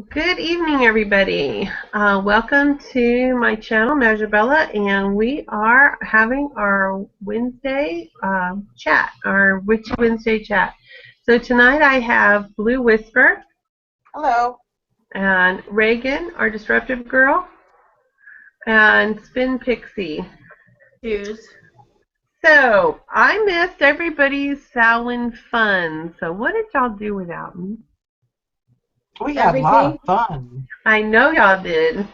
Good evening, everybody. Welcome to my channel, Bella, and we are having our Wednesday chat, our Witchy Wednesday chat. So tonight I have Blue Whisper Hello. and Reagan, our disruptive girl, and Spin Pixie. Cheers. So I missed everybody's Samhain fun. So what did y'all do without me? We had a lot of Everything. fun. I know y'all did.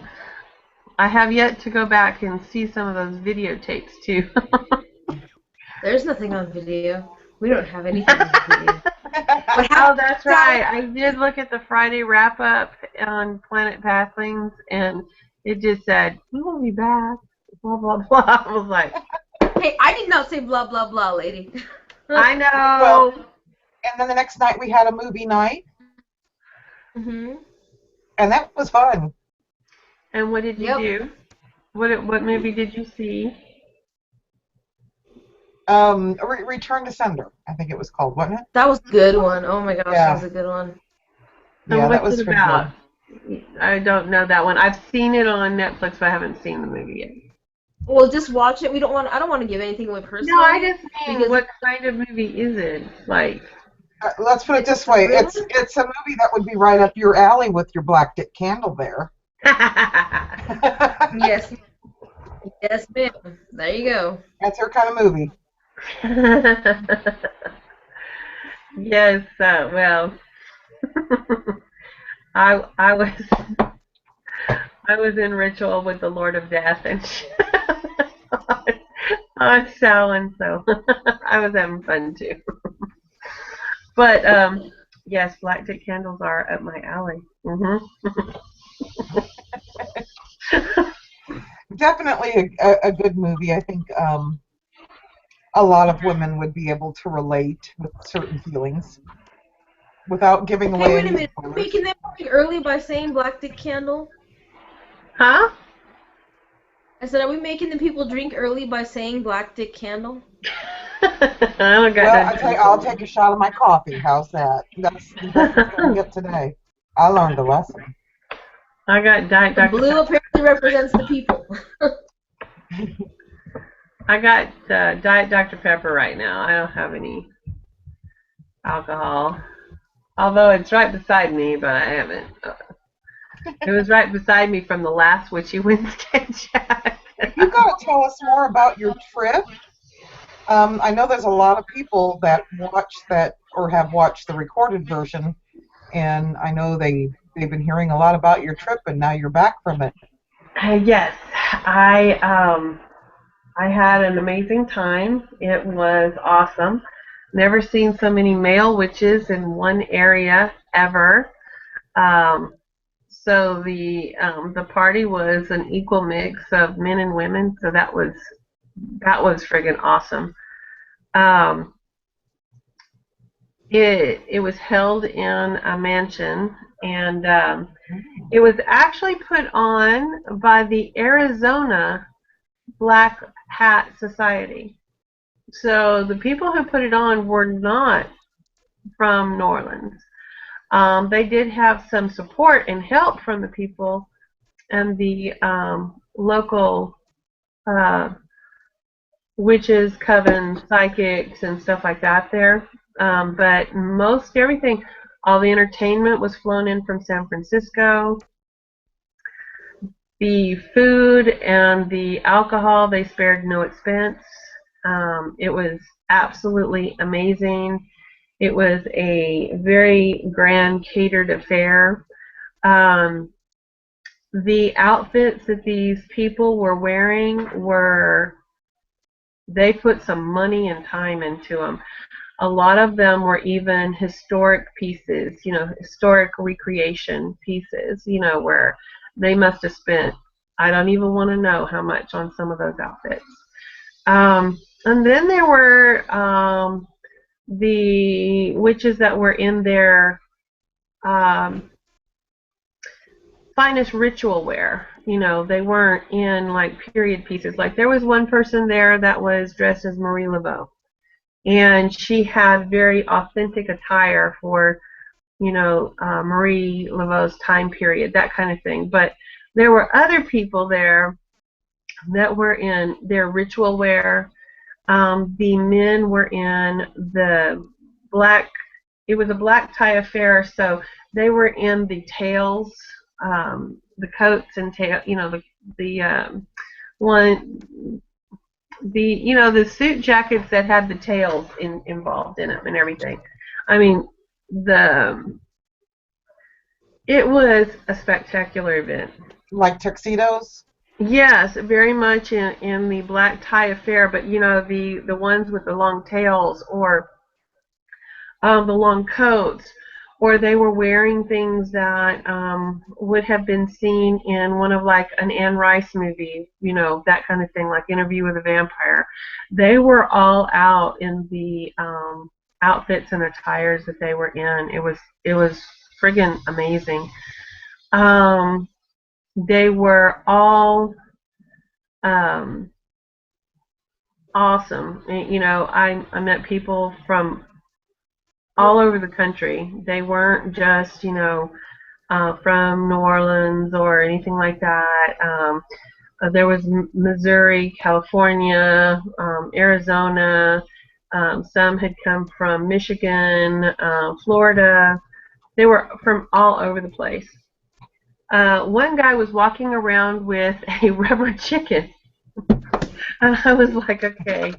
I have yet to go back and see some of those videotapes too. There's nothing on video. We don't have anything on video. What Oh, happened? that's right. I did look at the Friday wrap up on Planet Pathlings, and it just said, "We will be back." Blah blah blah. I was like, Hey, I did not say blah blah blah, lady. I Well, know. and then the next night we had a movie night, Mhm. and that was fun. And what did you Yep. do? What movie did you see? Return to Sender, I think it was called, wasn't it? That was a good one. Oh my gosh, that was Yeah, a good one. And yeah, that what's was it pretty good. about? I don't know that one. I've seen it on Netflix, but I haven't seen the movie yet. Well, just watch it. I don't want to give anything away No, I personally just mean, because what kind of movie is it? Like, Let's put it it's a this way: thriller. it's a movie that would be right up your alley with your black dick candle there. Yes. Yes, ma'am. There you go. That's her kind of movie. yes, well, I was I was in ritual with the Lord of Death and on Samhain, so I was having fun too. But yes, black dick candles are up my alley. Definitely a good movie. I think a lot of women would be able to relate with certain feelings without giving Hey, away wait a any minute. Are we spoilers. making them early by saying Black Dick Candle? Huh? I said, are we making the people drink early by saying Black Dick Candle? I don't got Well, no time I'll for take a shot of my coffee. How's that? That's the best it's going to it. get today. I learned a lesson. I got Diet The Dr. blue Pepper. apparently represents the people. I got Diet Dr. Pepper right now. I don't have any alcohol. Although it's right beside me, but I haven't. It was right beside me from the last Witchy Wednesday chat. You got to tell us more about your trip. I know there's a lot of people that watch that or have watched the recorded version, and I know they've been hearing a lot about your trip, and now you're back from it. Yes, I had an amazing time. It was awesome. Never seen so many male witches in one area ever. Um, so the party was an equal mix of men and women. So that was friggin' awesome. Um, it was held in a mansion, and it was actually put on by the Arizona Black Hat Society. So the people who put it on were not from New Orleans. They did have some support and help from the people and the local uh, witches, covens, psychics, and stuff like that there. But most everything, all the entertainment was flown in from San Francisco. The food and the alcohol, they spared no expense. It was absolutely amazing. It was a very grand catered affair. Um, the outfits that these people were wearing they put some money and time into them. A lot of them were even historic pieces, historic recreation pieces, where they must have spent, I don't even want to know how much on some of those outfits. And then there were the witches that were in their um, finest ritual wear. They weren't in like period pieces. Like there was one person there that was dressed as Marie Laveau, and she had very authentic attire for Marie Laveau's time period, that kind of thing. But there were other people there that were in their ritual wear. The men were in the black. It was a black tie affair, so they were in the tails, the coats and tail. The one the suit jackets that had the tails involved in them and everything. I mean, the it was a spectacular event. Like tuxedos? Yes, very much in the black tie affair, but the ones with the long tails or the long coats, or they were wearing things that would have been seen in one of like an Anne Rice movie, that kind of thing, like Interview with a Vampire. They were all out in the outfits and attires that they were in. It was friggin' amazing. They were all awesome. I met people from all over the country. They weren't just, from New Orleans or anything like that. There was Missouri, California, Arizona. Some had come from Michigan, Florida. They were from all over the place. One guy was walking around with a rubber chicken. And I was like, okay.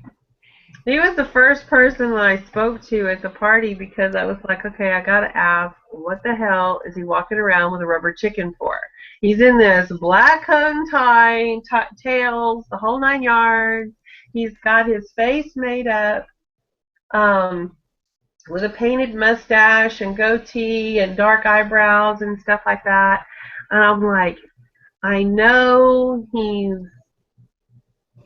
He was the first person that I spoke to at the party because I was like, okay, I gotta ask, what the hell is he walking around with a rubber chicken for? He's in this black coat and tie, tails, the whole 9 yards. He's got his face made up with a painted mustache and goatee and dark eyebrows and stuff like that. And I'm like, I know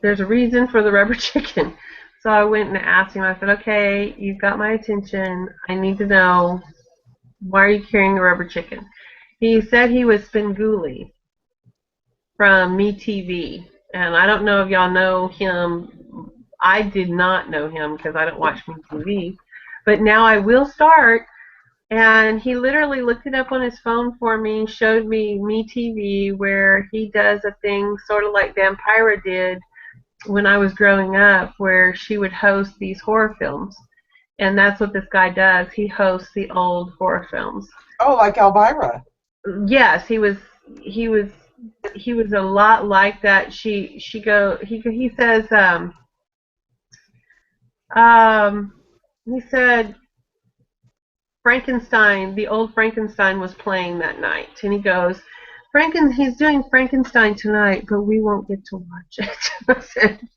there's a reason for the rubber chicken. So I went and asked him, I said, okay, you've got my attention. I need to know, why are you carrying a rubber chicken? He said he was Spenguli from MeTV. And I don't know if y'all know him. I did not know him because I don't watch MeTV. But now I will start. And he literally looked it up on his phone for me, showed me MeTV, where he does a thing sort of like Vampira did when I was growing up, where she would host these horror films. And that's what this guy does. He hosts the old horror films. Oh, like Elvira. Yes, he was a lot like that. He says he said Frankenstein, the old Frankenstein was playing that night, and he goes, he's doing Frankenstein tonight, but we won't get to watch it.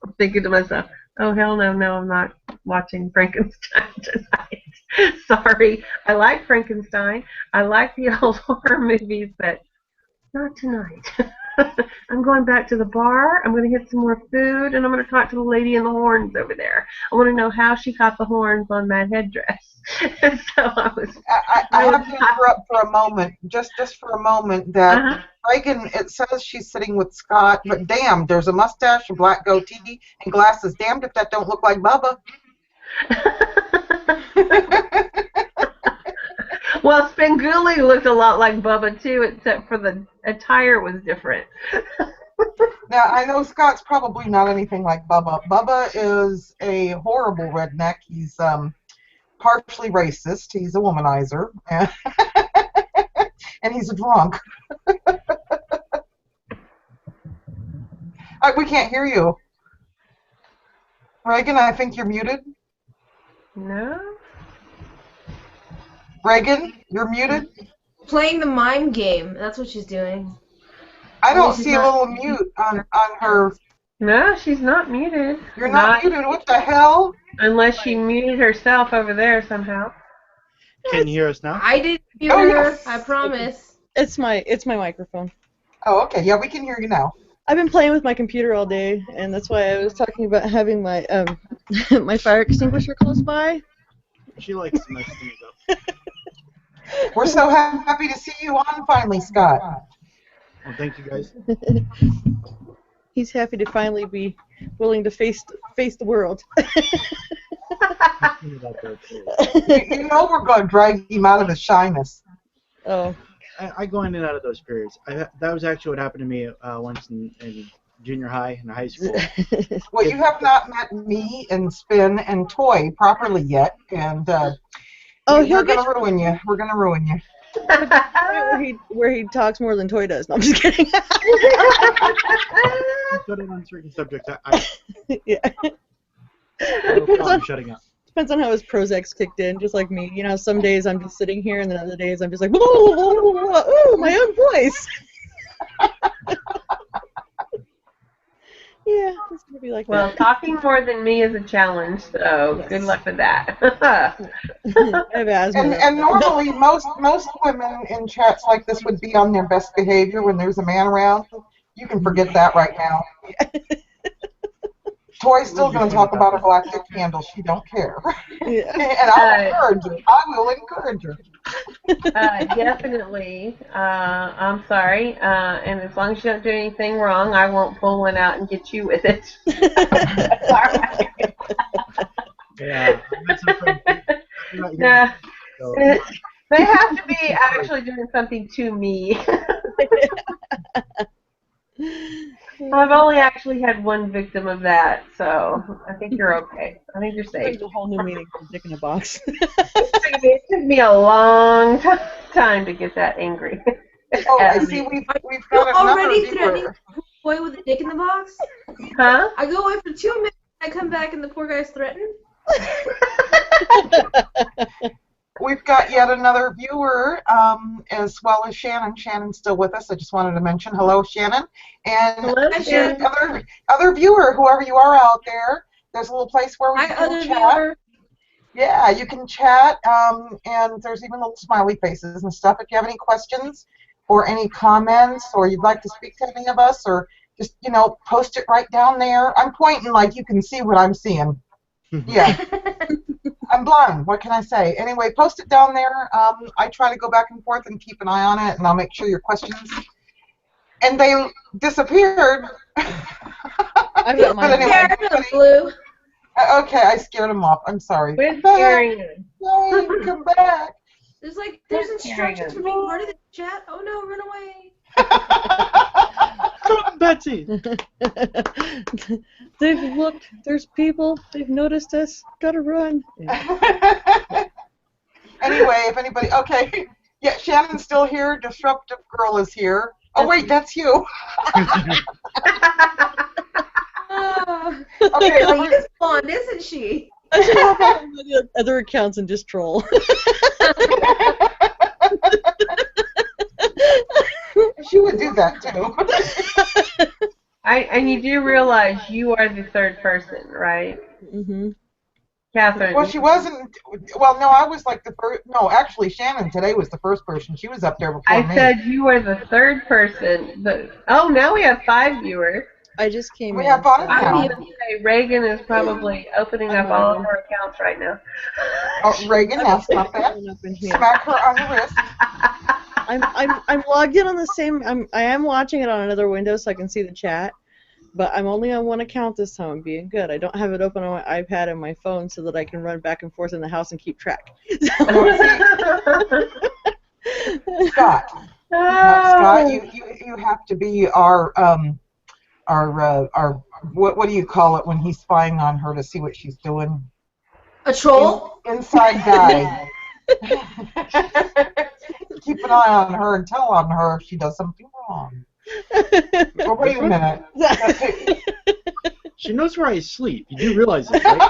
I'm thinking to myself, oh, hell no, I'm not watching Frankenstein tonight. Sorry, I like Frankenstein. I like the old horror movies, but not tonight. I'm going back to the bar. I'm going to get some more food, and I'm going to talk to the lady in the horns over there. I want to know how she got the horns on that headdress. And so I have to interrupt for a moment, just for a moment, that Reagan, it says she's sitting with Scott, but damn, there's a mustache, a black goatee, and glasses. Damned if that don't look like Bubba. Well, Spenguli looked a lot like Bubba too, except for the attire was different. Now, I know Scott's probably not anything like Bubba. Bubba is a horrible redneck. He's partially racist. He's a womanizer. And he's a drunk. We can't hear you. Reagan, I think you're muted. No? Reagan, you're muted? Playing the mime game. That's what she's doing. I don't see a little mute on her. No, she's not muted. You're not muted? What the hell? Unless she muted herself over there somehow. Can you hear us now? I didn't mute her. Yes. I promise. It's my microphone. Oh, okay. Yeah, we can hear you now. I've been playing with my computer all day, and that's why I was talking about having my my fire extinguisher close by. She likes to mess things up. We're so happy to see you on finally, Scott. Well, thank you, guys. He's happy to finally be willing to face the world. Thinking about those periods. You know we're going to drag him out of his shyness. Oh. I go in and out of those periods. That was actually what happened to me once in junior high and high school. Well, you have not met me and Spin and Toy properly yet, and Oh, we're he'll going get to ruin you. We're going to ruin you. where he talks more than Toy does. No, I'm just kidding. Shut it on certain subjects. I Yeah. no problem shutting up. Depends on how his Prozac's kicked in, just like me. You know, some days I'm just sitting here, and then other days I'm just like, ooh, my own voice. Yeah, it's gonna be like Well, that. talking more than me is a challenge, so Yes. good luck with that. I have asthma. And normally most women in chats like this would be on their best behavior when there's a man around. You can forget that right now. Toy's still going to talk about a galactic candle. She don't care. Yeah. And I'll encourage her. I will encourage her. Definitely. I'm sorry. And as long as you don't do anything wrong, I won't pull one out and get you with it. That's all right. Yeah. I met some friends who are not Nah, here, so they have to be actually doing something to me. I've only actually had one victim of that, so I think you're okay. I think you're safe. There's a whole new meaning for dick in a box. It took me a long time to get that angry. Oh, I At see. me. We've You got another already threatening viewer. the boy with a dick in the box? Huh? I go away for 2 minutes, I come back and the poor guy's threatened? We've got yet another viewer, as well as Shannon. Shannon's still with us. I just wanted to mention hello, Shannon. And Hello, Shannon. other viewer, whoever you are out there, there's a little place where we Hi, can other chat. viewer. Yeah, you can chat, and there's even little smiley faces and stuff. If you have any questions or any comments, or you'd like to speak to any of us, or just, post it right down there. I'm pointing like you can see what I'm seeing. Yeah. I'm blind. What can I say? Anyway, post it down there. I try to go back and forth and keep an eye on it, and I'll make sure your questions. And they disappeared. I've got But mine. anyway, Scared him, Blue. okay, I scared them off. I'm sorry. Quit Come back. scaring him. No, come back. There's instructions for being part of the chat. Oh no, run away. come, Betsy. They've looked. There's people. They've noticed us. Gotta run. Anyway, if anybody, okay, yeah, Shannon's still here. Disruptive Girl is here. Oh wait, that's you. Okay, She is blonde, isn't she? I should hop on the other accounts and just troll. she would do that too. And you do realize you are the third person, right? Mm-hmm. Catherine. Well, she wasn't. Well, no, I was like the first. No, actually, Shannon today was the first person. She was up there before I me. said you were the third person. Now we have 5 viewers. I just came We in. have fun so- now. I was gonna say Reagan is probably opening up all of her accounts right now. Oh, Reagan, now stop that. Up in here. Smack her on the wrist. I'm logged in on the same. I am watching it on another window so I can see the chat, but I'm only on one account this time. I'm being good. I don't have it open on my iPad and my phone so that I can run back and forth in the house and keep track. Scott. Now, Scott, you have to be our what do you call it when he's spying on her to see what she's doing? A troll? Inside guy. Keep an eye on her and tell on her if she does something wrong. Well, wait a minute. She knows where I sleep. You do realize this, right?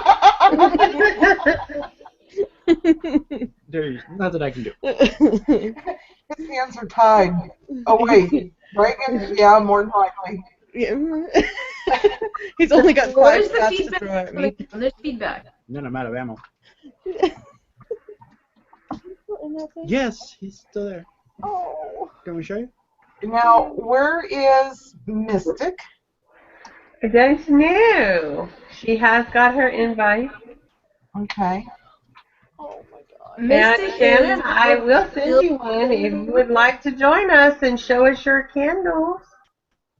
There's nothing I can do. His hands are tied. Oh, wait. Reagan? Yeah, more than likely. Yeah. He's only got 5 Where's the shots to feedback? throw at me. There's feedback. Then I'm out of ammo. In that thing? Yes, he's still there. Oh. Can we show you? Now, where is Mystic? I don't know. She has got her invite. Okay. Oh my god. And Mystic Shannon, is- I will send you one if you would like to join us and show us your candles.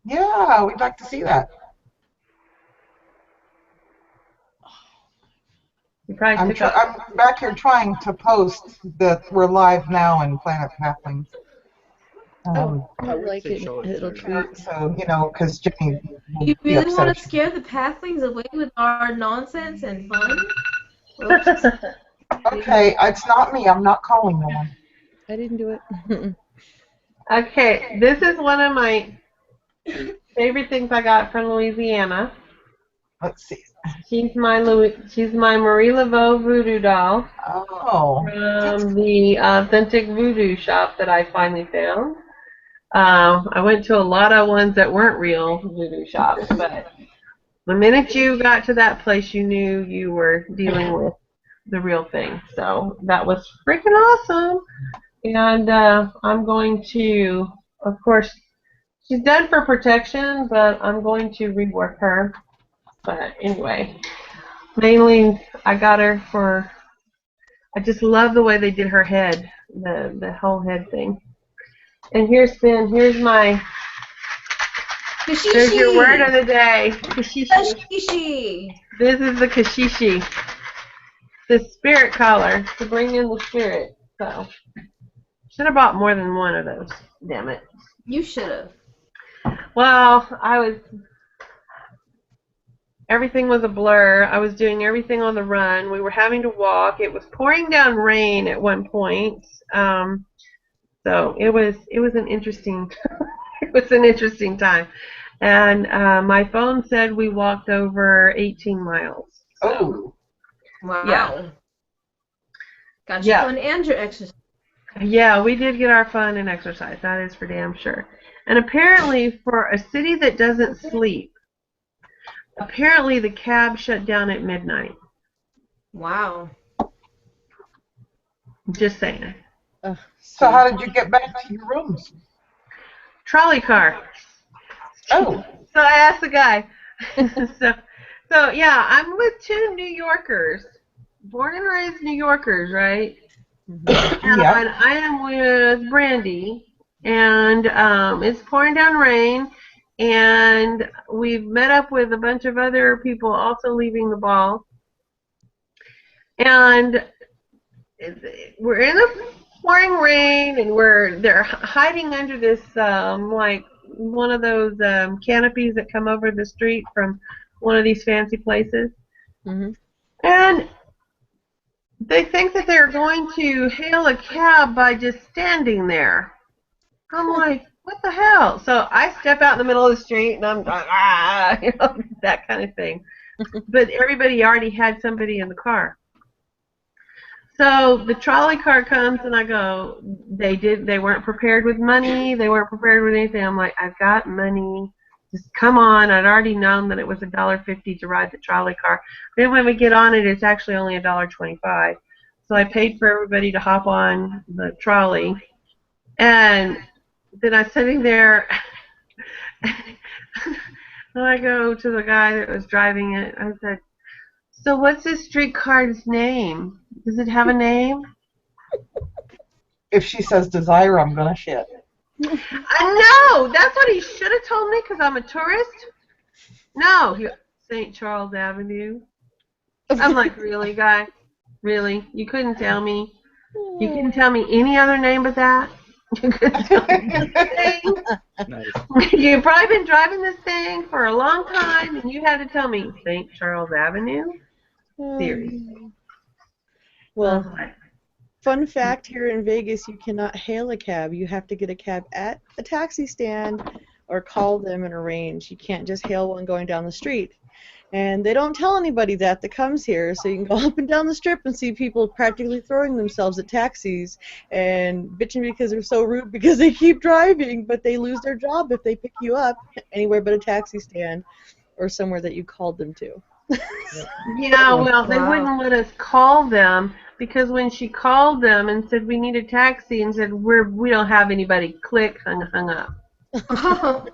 Yeah, we'd like to see that. You probably I'm took up. I'm back here trying to post that we're live now in Planet Halflings. Oh, I where's like the it. show It'll started? tweet. So, you know, because Jenny will You be really upset want if to she. scare the pathwings away with our nonsense and fun? Oops. Okay, it's not me. I'm not calling no one. I didn't do it. Okay, this is one of my favorite things I got from Louisiana. Let's see. She's my Marie Laveau voodoo doll Oh, from the authentic voodoo shop that I finally found. I went to a lot of ones that weren't real voodoo shops, but the minute you got to that place, you knew you were dealing with the real thing. So that was freaking awesome. And I'm going to, of course, she's done for protection, but I'm going to rework her. But anyway, mainly I got her for, I just love the way they did her head, the whole head thing. And here's my, there's your word of the day, kashishi. Kashishi. This is the kashishi, the spirit collar to bring in the spirit. So, should have bought more than one of those. Damn it. You should have. Well, everything was a blur. I was doing everything on the run. We were having to walk. It was pouring down rain at one point. So it was an interesting it was an interesting time. And my phone said we walked over 18 miles. So, oh. Wow. Yeah. Got your Yeah. fun and your exercise. Yeah, we did get our fun and exercise. That is for damn sure. And apparently, for a city that doesn't sleep, apparently the cab shut down at midnight. Wow. Just saying. So how did you get back to your rooms? Trolley car. Oh. So I asked the guy. so yeah, I'm with two New Yorkers, born and raised New Yorkers, right? Yeah. And I am with Brandy, and it's pouring down rain, and we've met up with a bunch of other people also leaving the ball, and we're in the pouring rain, and they're hiding under this like one of those canopies that come over the street from one of these fancy places, and they think that they're going to hail a cab by just standing there. I'm like, what the hell? So I step out in the middle of the street and I'm like, you know, that kind of thing. But everybody already had somebody in the car. So the trolley car comes and I go, they weren't prepared with money, they weren't prepared with anything. I'm like, I've got money. Just come on. I'd already known that it was $1.50 to ride the trolley car. Then when we get on it, it's actually only $1.25. So I paid for everybody to hop on the trolley. And then I'm sitting there, and I go to the guy that was driving it. I said, so what's this streetcar's name? Does it have a name? If she says desire, I'm gonna shit. I know. That's what he should have told me because I'm a tourist. No, St. Charles Avenue. I'm like, really, guy? Really? You couldn't tell me? You couldn't tell me any other name but that? You couldn't tell me anything? Nice. You've probably been driving this thing for a long time, and you had to tell me St. Charles Avenue? Seriously. Well, fun fact, here in Vegas, you cannot hail a cab. You have to get a cab at a taxi stand or call them and arrange. You can't just hail one going down the street. And they don't tell anybody that comes here, so you can go up and down the strip and see people practically throwing themselves at taxis and bitching because they're so rude because they keep driving, but they lose their job if they pick you up anywhere but a taxi stand or somewhere that you called them to. Yeah, well, they wouldn't let us call them because when she called them and said we need a taxi and said we don't have anybody, click, hung up. Oh,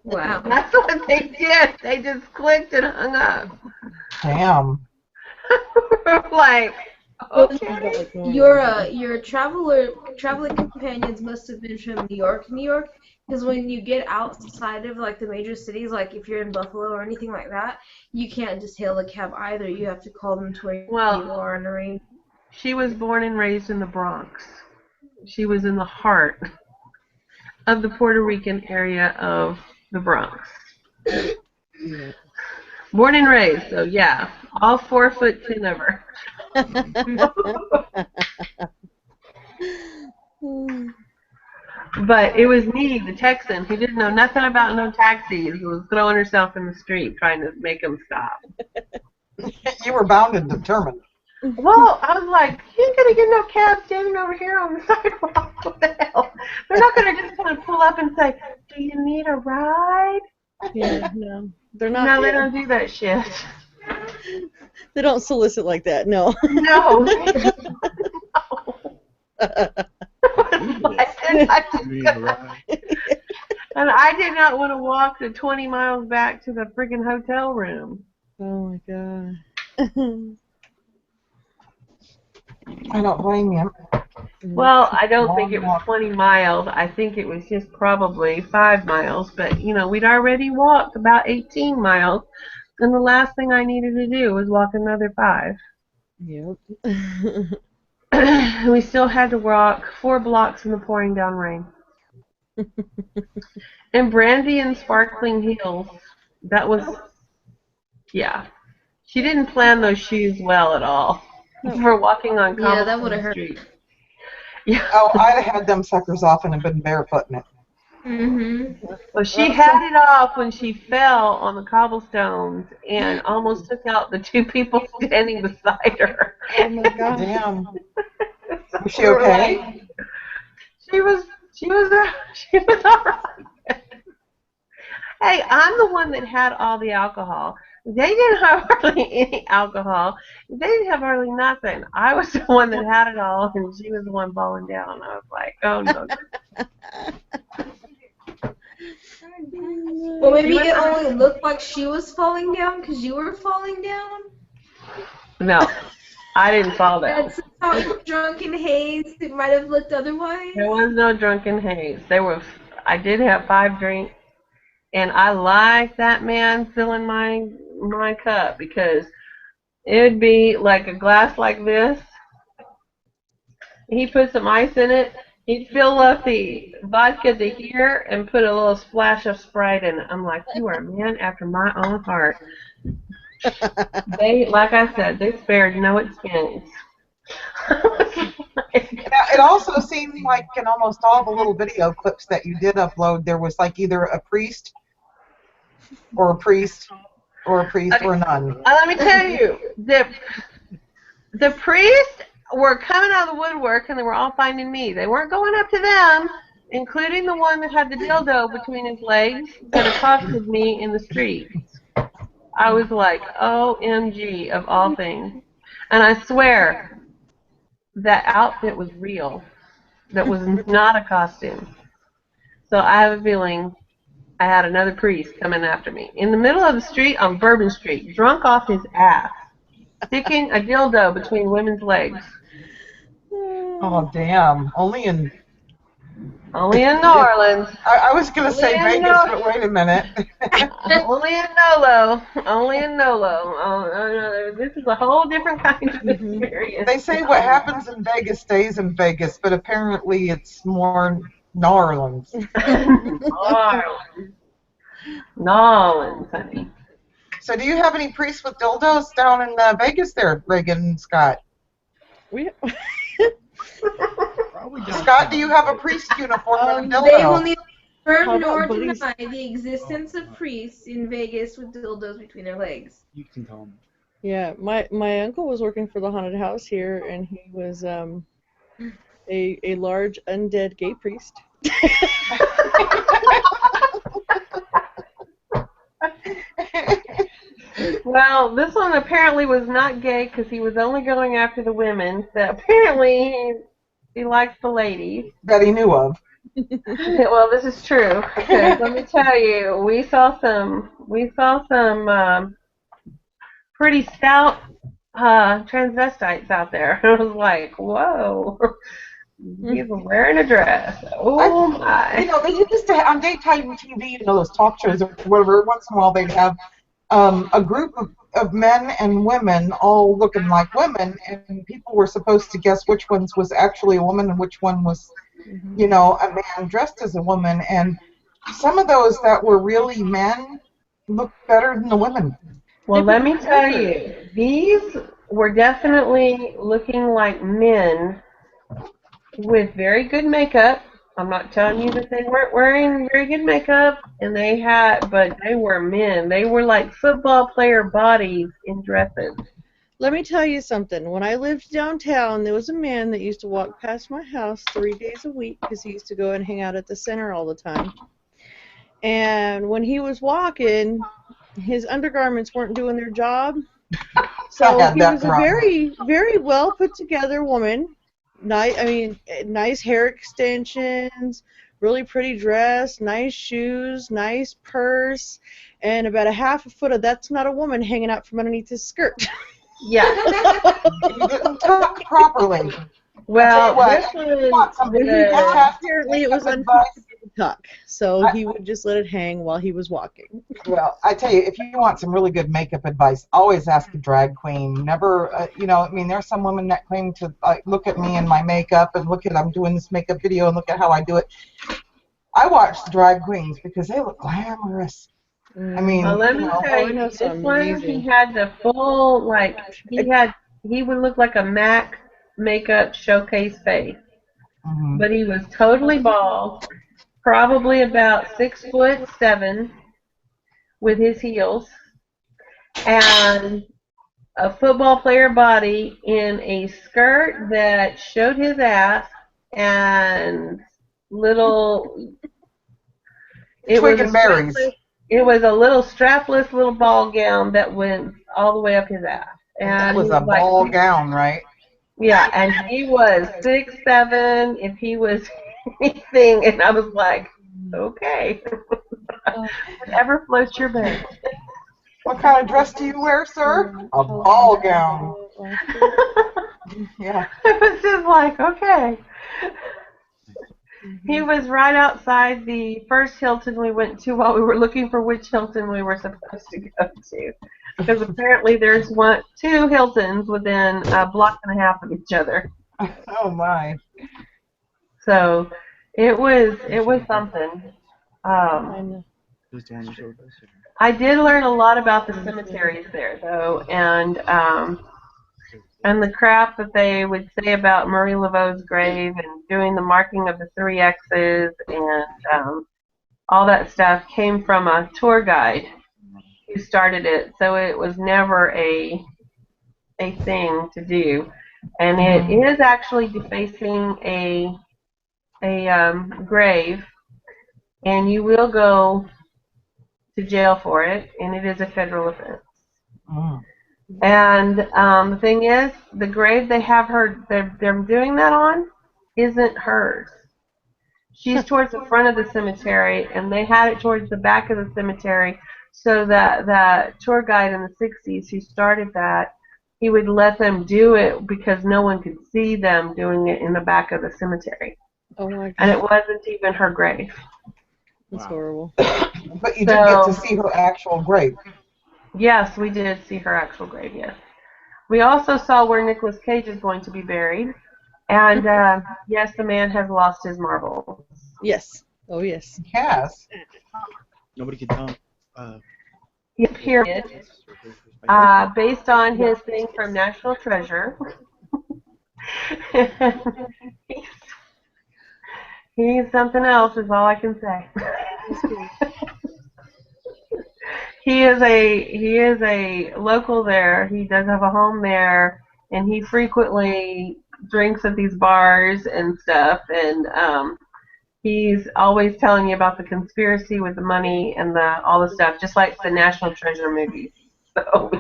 wow. That's what they did. They just clicked and hung up. Damn. Like, Okay. Your traveling companions must have been from New York, because when you get outside of like the major cities, like if you're in Buffalo or anything like that, you can't just hail a cab either. You have to call them to where you Well, are and arrange. she was born and raised in the Bronx. She was in the heart of the Puerto Rican area of the Bronx. Yeah. Born and raised, so yeah, all 4'10" of her. But it was me, the Texan, who didn't know nothing about no taxis, who was throwing herself in the street trying to make them stop. You were bound and determined. Well, I was like, you ain't gonna get no cab standing over here on the sidewalk. What the hell? They're not gonna just kind of pull up and say, do you need a ride? Yeah, no. They're not. No, they Yeah. don't do that shit. They don't solicit like that, no. No. And I did not want to walk the 20 miles back to the freaking hotel room. Oh my god. I don't blame you. Well, I don't think it Long was walk. 20 miles. I think it was just probably 5 miles. But, you know, we'd already walked about 18 miles. And the last thing I needed to do was walk another 5. Yep. We still had to walk 4 blocks in the pouring down rain. And brandy and sparkling heels. That was, yeah. She didn't plan those shoes well at all for walking on Yeah, that would cobblestone have hurt. street. Yeah. Oh, I'd have had them suckers off and have been barefooting it. Well, she had it off when she fell on the cobblestones and almost took out the 2 people standing beside her. Oh my god. Damn. So Was she we were okay? like- she was all right. Hey, I'm the one that had all the alcohol. They didn't have hardly any alcohol. They didn't have hardly nothing. I was the one that had it all, and she was the one falling down. I was like, oh, no. Well, maybe it only looked like she was falling down because you were falling down. No, I didn't fall down. And somehow drunken haze, it might have looked otherwise. There was no drunken haze. I did have 5 drinks, and I like that man filling my cup because it would be like a glass like this. He put some ice in it. He'd fill up the vodka to here and put a little splash of Sprite in it. I'm like, you are a man after my own heart. They, like I said, they spared no expense. Now, it also seemed like in almost all the little video clips that you did upload, there was like either a priest or a priest or a priest or a nun. Let me tell you, the priests were coming out of the woodwork and they were all finding me. They weren't going up to them, including the one that had the dildo between his legs that accosted me in the street. I was like, OMG of all things. And I swear, that outfit was real. That was not a costume. So I have a feeling I had another priest coming after me. In the middle of the street on Bourbon Street, drunk off his ass, sticking a dildo between women's legs. Oh, damn. Only in... Only in New Orleans. I was going to say Only in Vegas, New- but wait a minute. Only in Nolo. Only in Nolo. Oh, no, this is a whole different kind of experience. They say what happens in Vegas stays in Vegas, but apparently it's more New Orleans. New Orleans, honey. So do you have any priests with dildos down in Vegas there, Reagan and Scott? We, Scott, do you have a priest uniform and a They will dildo? neither How confirm about nor buddies? deny the existence of priests in Vegas with dildos between their legs. You can tell him. yeah, my uncle was working for the haunted house here, and he was a large undead gay priest. Well, this one apparently was not gay because he was only going after the women. So apparently he likes the ladies. That he knew of. Well, this is true because let me tell you, we saw some pretty stout transvestites out there. I was like, whoa, he's wearing a dress. Oh my. They used to on daytime TV, those talk shows or whatever. Once in a while, they'd have a group of men and women all looking like women, and people were supposed to guess which ones was actually a woman and which one was, a man dressed as a woman. And some of those that were really men looked better than the women. Well, let me tell you, these were definitely looking like men with very good makeup. I'm not telling you that they weren't wearing very good makeup, but they were men. They were like football player bodies in dresses. Let me tell you something. When I lived downtown, there was a man that used to walk past my house 3 days a week because he used to go and hang out at the center all the time. And when he was walking, his undergarments weren't doing their job. So he was a very, very well put together woman. Nice hair extensions, really pretty dress, nice shoes, nice purse, and about a half a foot of "that's not a woman" hanging out from underneath his skirt. Yeah. You didn't tuck properly. Well, this apparently it was uncomfortable to tuck, so he would just let it hang while he was walking. Well, I tell you, if you want some really good makeup advice, always ask a drag queen. Never, there's some women that claim to look at me and my makeup and I'm doing this makeup video and look at how I do it. I watch the drag queens because they look glamorous. I mean, well, let me tell you, this one, he had the full, he would look like a MAC makeup showcase face. Mm-hmm. But he was totally bald, probably about 6'7" with his heels, and a football player body in a skirt that showed his ass and little. It was a little strapless little ball gown that went all the way up his ass. And that was a ball gown, right? Yeah, and he was 6'7" if he was anything, and I was like, okay, whatever floats your boat. What kind of dress do you wear, sir? A ball gown. Yeah. It was just like, okay. He was right outside the first Hilton we went to while we were looking for which Hilton we were supposed to go to. Because apparently there's two Hiltons within a block and a half of each other. Oh my! So it was something. I did learn a lot about the cemeteries there, though, and the crap that they would say about Murray Laveau's grave and doing the marking of the 3 X's and all that stuff came from a tour guide who started it, so it was never a thing to do, and it is actually defacing a grave, and you will go to jail for it, and it is a federal offense. And the thing is, the grave they're doing that on isn't hers. She's towards the front of the cemetery, and they had it towards the back of the cemetery. So that the tour guide in the 60s who started that, he would let them do it because no one could see them doing it in the back of the cemetery. Oh my God. And it wasn't even her grave. That's horrible. But you did get to see her actual grave. Yes, we did see her actual grave, yes. We also saw where Nicolas Cage is going to be buried. And yes, the man has lost his marbles. Yes. Oh, yes. He has. Nobody can tell. Period. Based on his thing from National Treasure. He's something else, is all I can say. He is a local there. He does have a home there, and he frequently drinks at these bars and stuff. And he's always telling you about the conspiracy with the money and all the stuff, just like the National Treasure movies. So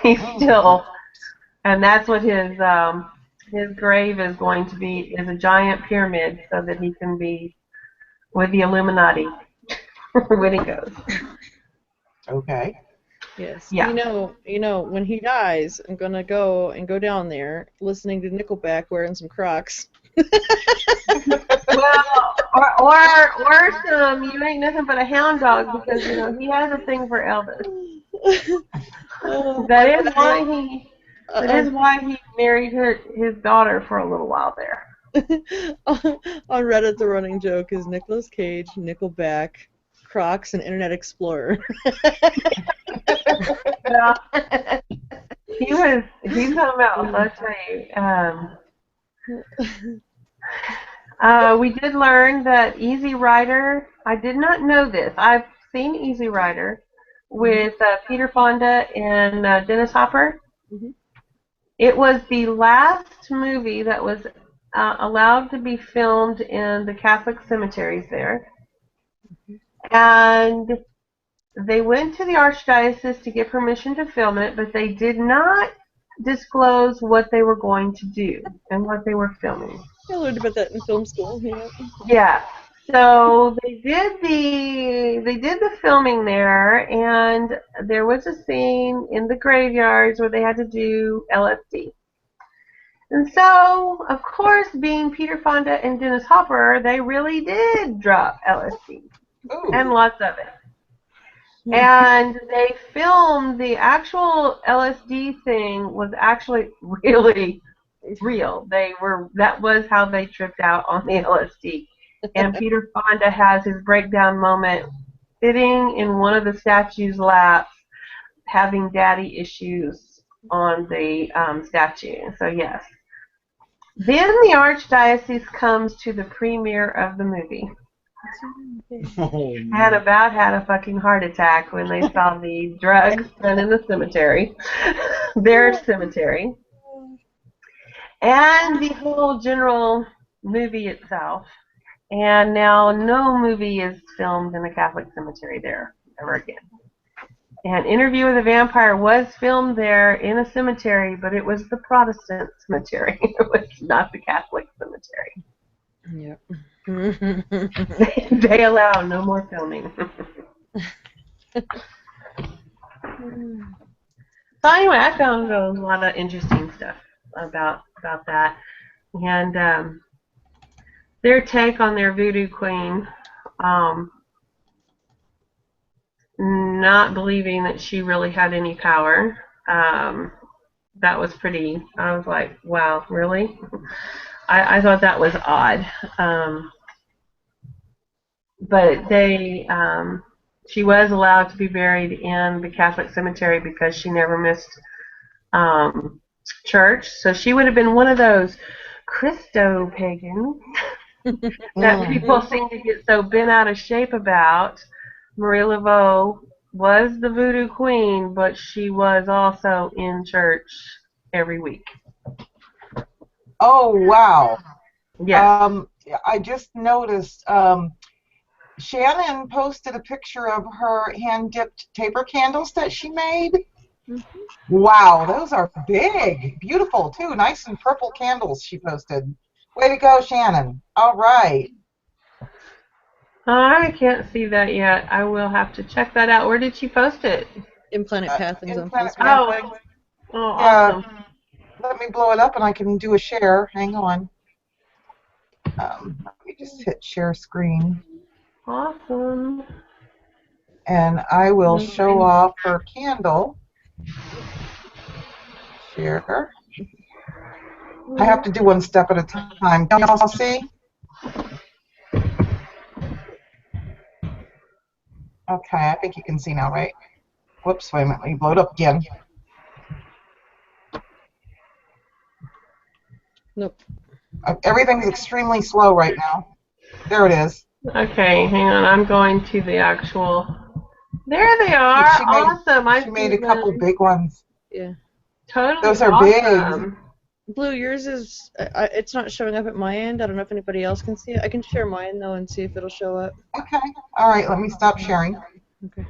he's still, and that's what his grave is going to be, is a giant pyramid, so that he can be with the Illuminati when he goes. Okay. Yes. Yeah. When he dies, I'm gonna go down there, listening to Nickelback, wearing some Crocs. Well, or some you ain't nothing but a hound dog because he has a thing for Elvis. Oh, That is why uh, he married his daughter for a little while there. on Reddit, the running joke is Nicolas Cage, Nickelback, Crocs, and Internet Explorer. Well, he's talking about. Let's see. We did learn that Easy Rider. I did not know this. I've seen Easy Rider with Peter Fonda and Dennis Hopper. Mhm. It was the last movie that was allowed to be filmed in the Catholic cemeteries there. And they went to the Archdiocese to get permission to film it, but they did not disclose what they were going to do and what they were filming. I learned about that in film school. Yeah. Yeah. So they did the filming there, and there was a scene in the graveyards where they had to do LSD. And so, of course, being Peter Fonda and Dennis Hopper, they really did drop LSD and Ooh. lots of it. And they filmed the actual LSD thing was actually really real. That was how they tripped out on the LSD. And Peter Fonda has his breakdown moment sitting in one of the statue's laps, having daddy issues on the statue. So yes. Then the Archdiocese comes to the premiere of the movie. Oh, Had a fucking heart attack when they saw the drugs done in the cemetery, their cemetery, and the whole general movie itself. And now no movie is filmed in the Catholic cemetery there ever again. And Interview with a Vampire was filmed there in a cemetery, but it was the Protestant cemetery. It was not the Catholic cemetery. Yep. They allow no more filming. So anyway, I found a lot of interesting stuff about that, and their take on their voodoo queen, not believing that she really had any power. That was pretty. I was like, wow, really? I thought that was odd. But she was allowed to be buried in the Catholic cemetery because she never missed church. So she would have been one of those Christo-pagans that people seem to get so bent out of shape about. Marie Laveau was the voodoo queen, but she was also in church every week. Oh, wow. Yes. I just noticed Shannon posted a picture of her hand-dipped taper candles that she made. Wow, those are big. Beautiful, too. Nice and purple candles she posted. Way to go, Shannon. All right. I can't see that yet. I will have to check that out. Where did she post it? In Planet Pathings In on Planet Facebook. Pathings. Oh, Yeah. awesome. Let me blow it up and I can do a share. Hang on. Let me just hit share screen. Awesome. And I will show off her candle. Share. I have to do one step at a time. Can y'all see? Okay, I think you can see now, right? Whoops, wait a minute. Let me blow it up again. Nope. Everything's extremely slow right now. There it is. Okay, hang on. I'm going to the actual. There they are. Awesome. She made a couple big ones. Yeah. Totally. Those are awesome. big. Blue, yours is. It's not showing up at my end. I don't know if anybody else can see it. I can share mine though and see if it'll show up. Okay. All right. Let me stop sharing. Okay.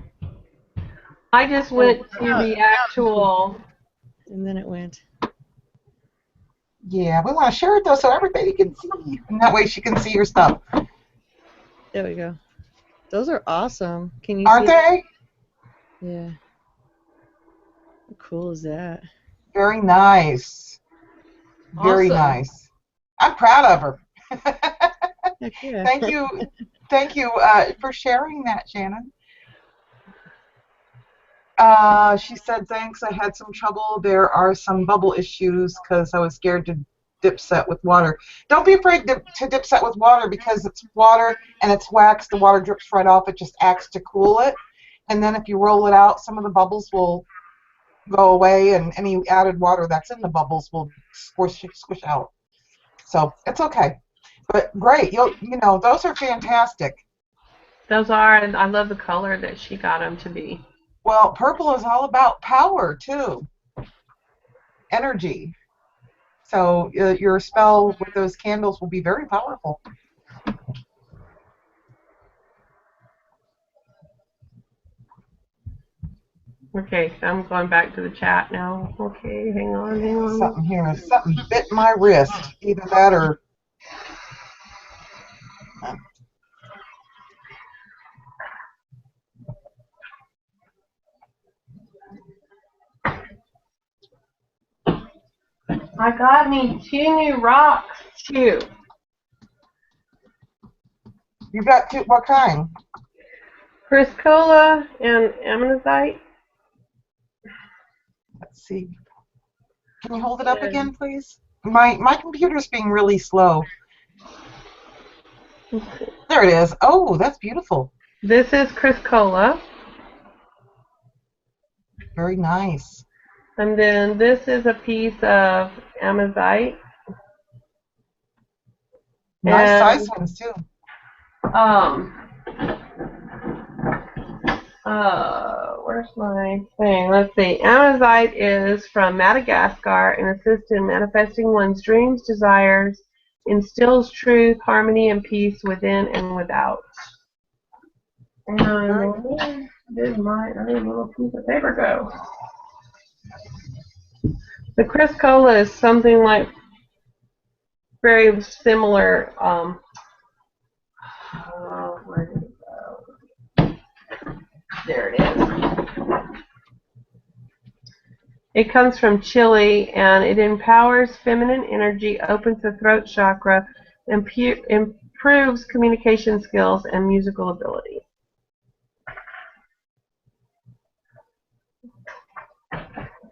I just went to the actual. And then it went. Yeah, we want to share it though so everybody can see. And that way she can see your stuff. There we go. Those are awesome. Can you Aren't see they? Yeah. cool is that? Very nice. Very Awesome. nice. I'm proud of her. Heck yeah. Thank you. Thank you for sharing that, Shannon. She said, thanks, I had some trouble. There are some bubble issues because I was scared to dip set with water. Don't be afraid to dip set with water because it's water and it's wax. The water drips right off. It just acts to cool it. And then if you roll it out, some of the bubbles will go away and any added water that's in the bubbles will squish out. So it's okay. But great. You know, those are fantastic. Those are, and I love the color that she got them to be. Well, purple is all about power, too. Energy. So your spell with those candles will be very powerful. Okay, so I'm going back to the chat now. Okay, hang on. Something here. Something bit my wrist. Either that or... I got me 2 new rocks, too. You got two... What kind? Priscola and ammonite. Let's see. Can you hold it up again, please? My computer's being really slow. There it is. Oh, that's beautiful. This is Priscola. Very nice. And then this is a piece of ammonite. Nice size ones, too. Where's my thing? Let's see. Amazite is from Madagascar and assists in manifesting one's dreams, desires, instills truth, harmony, and peace within and without. And where did my other little piece of paper go? The Chris Cola is something like very similar. Where did it go? There it is. It comes from Chile, and it empowers feminine energy, opens the throat chakra, improves communication skills and musical ability.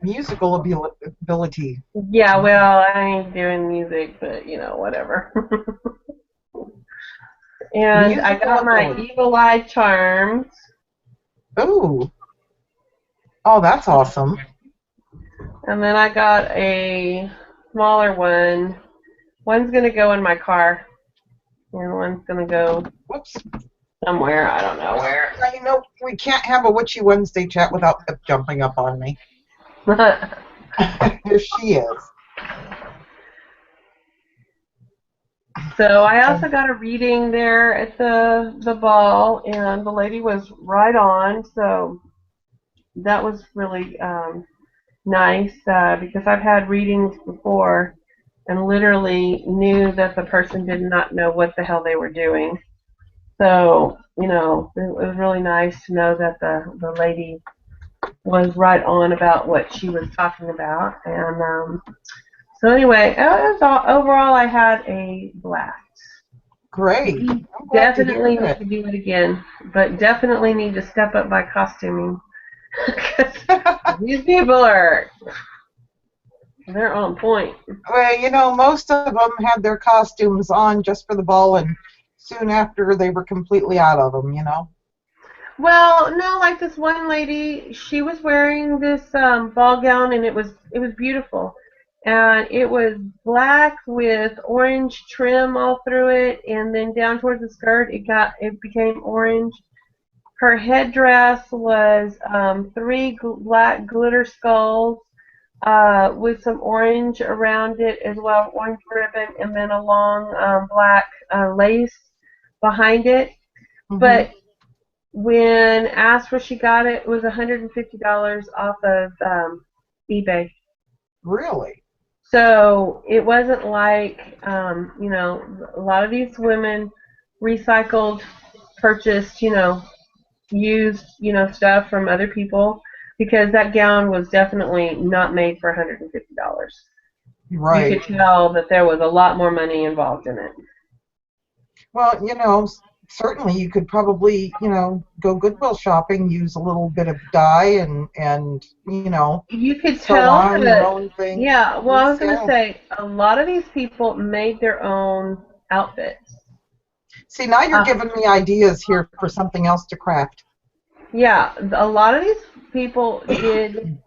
Musical ability. Yeah, well, I ain't doing music, but, you know, whatever. And musical I got my ability. Evil Eye charms. Ooh. Oh, that's awesome. And then I got a smaller one. One's going to go in my car, and one's going to go somewhere. I don't know where. You know, we can't have a Witchy Wednesday chat without Pip jumping up on me. Here she is. So I also got a reading there at the ball, and the lady was right on. So that was really nice because I've had readings before and literally knew that the person did not know what the hell they were doing. So, you know, it was really nice to know that the lady was right on about what she was talking about. And so anyway, overall I had a blast. Great. Definitely need to do it again, but definitely need to step up my costuming. These people they're on point. Well, you know, most of them had their costumes on just for the ball, and soon after they were completely out of them, you know. Well, no, like this one lady, she was wearing this ball gown, and it was beautiful, and it was black with orange trim all through it, and then down towards the skirt, it became orange. Her headdress was 3 black glitter skulls with some orange around it as well, orange ribbon, and then a long black lace behind it. Mm-hmm. But when asked where she got it, it was $150 off of eBay. Really? So it wasn't like, you know, a lot of these women recycled, purchased, you know, used, you know, stuff from other people. because that gown was definitely not made for $150. You Right. could tell that there was a lot more money involved in it. Well, certainly you could probably, go Goodwill shopping, use a little bit of dye and You could sew tell on your that, own thing. yeah, well, I was going to Yeah. say, a lot of these people made their own outfits. See, now you're Uh, giving me ideas here for something else to craft. yeah, a lot of these people did,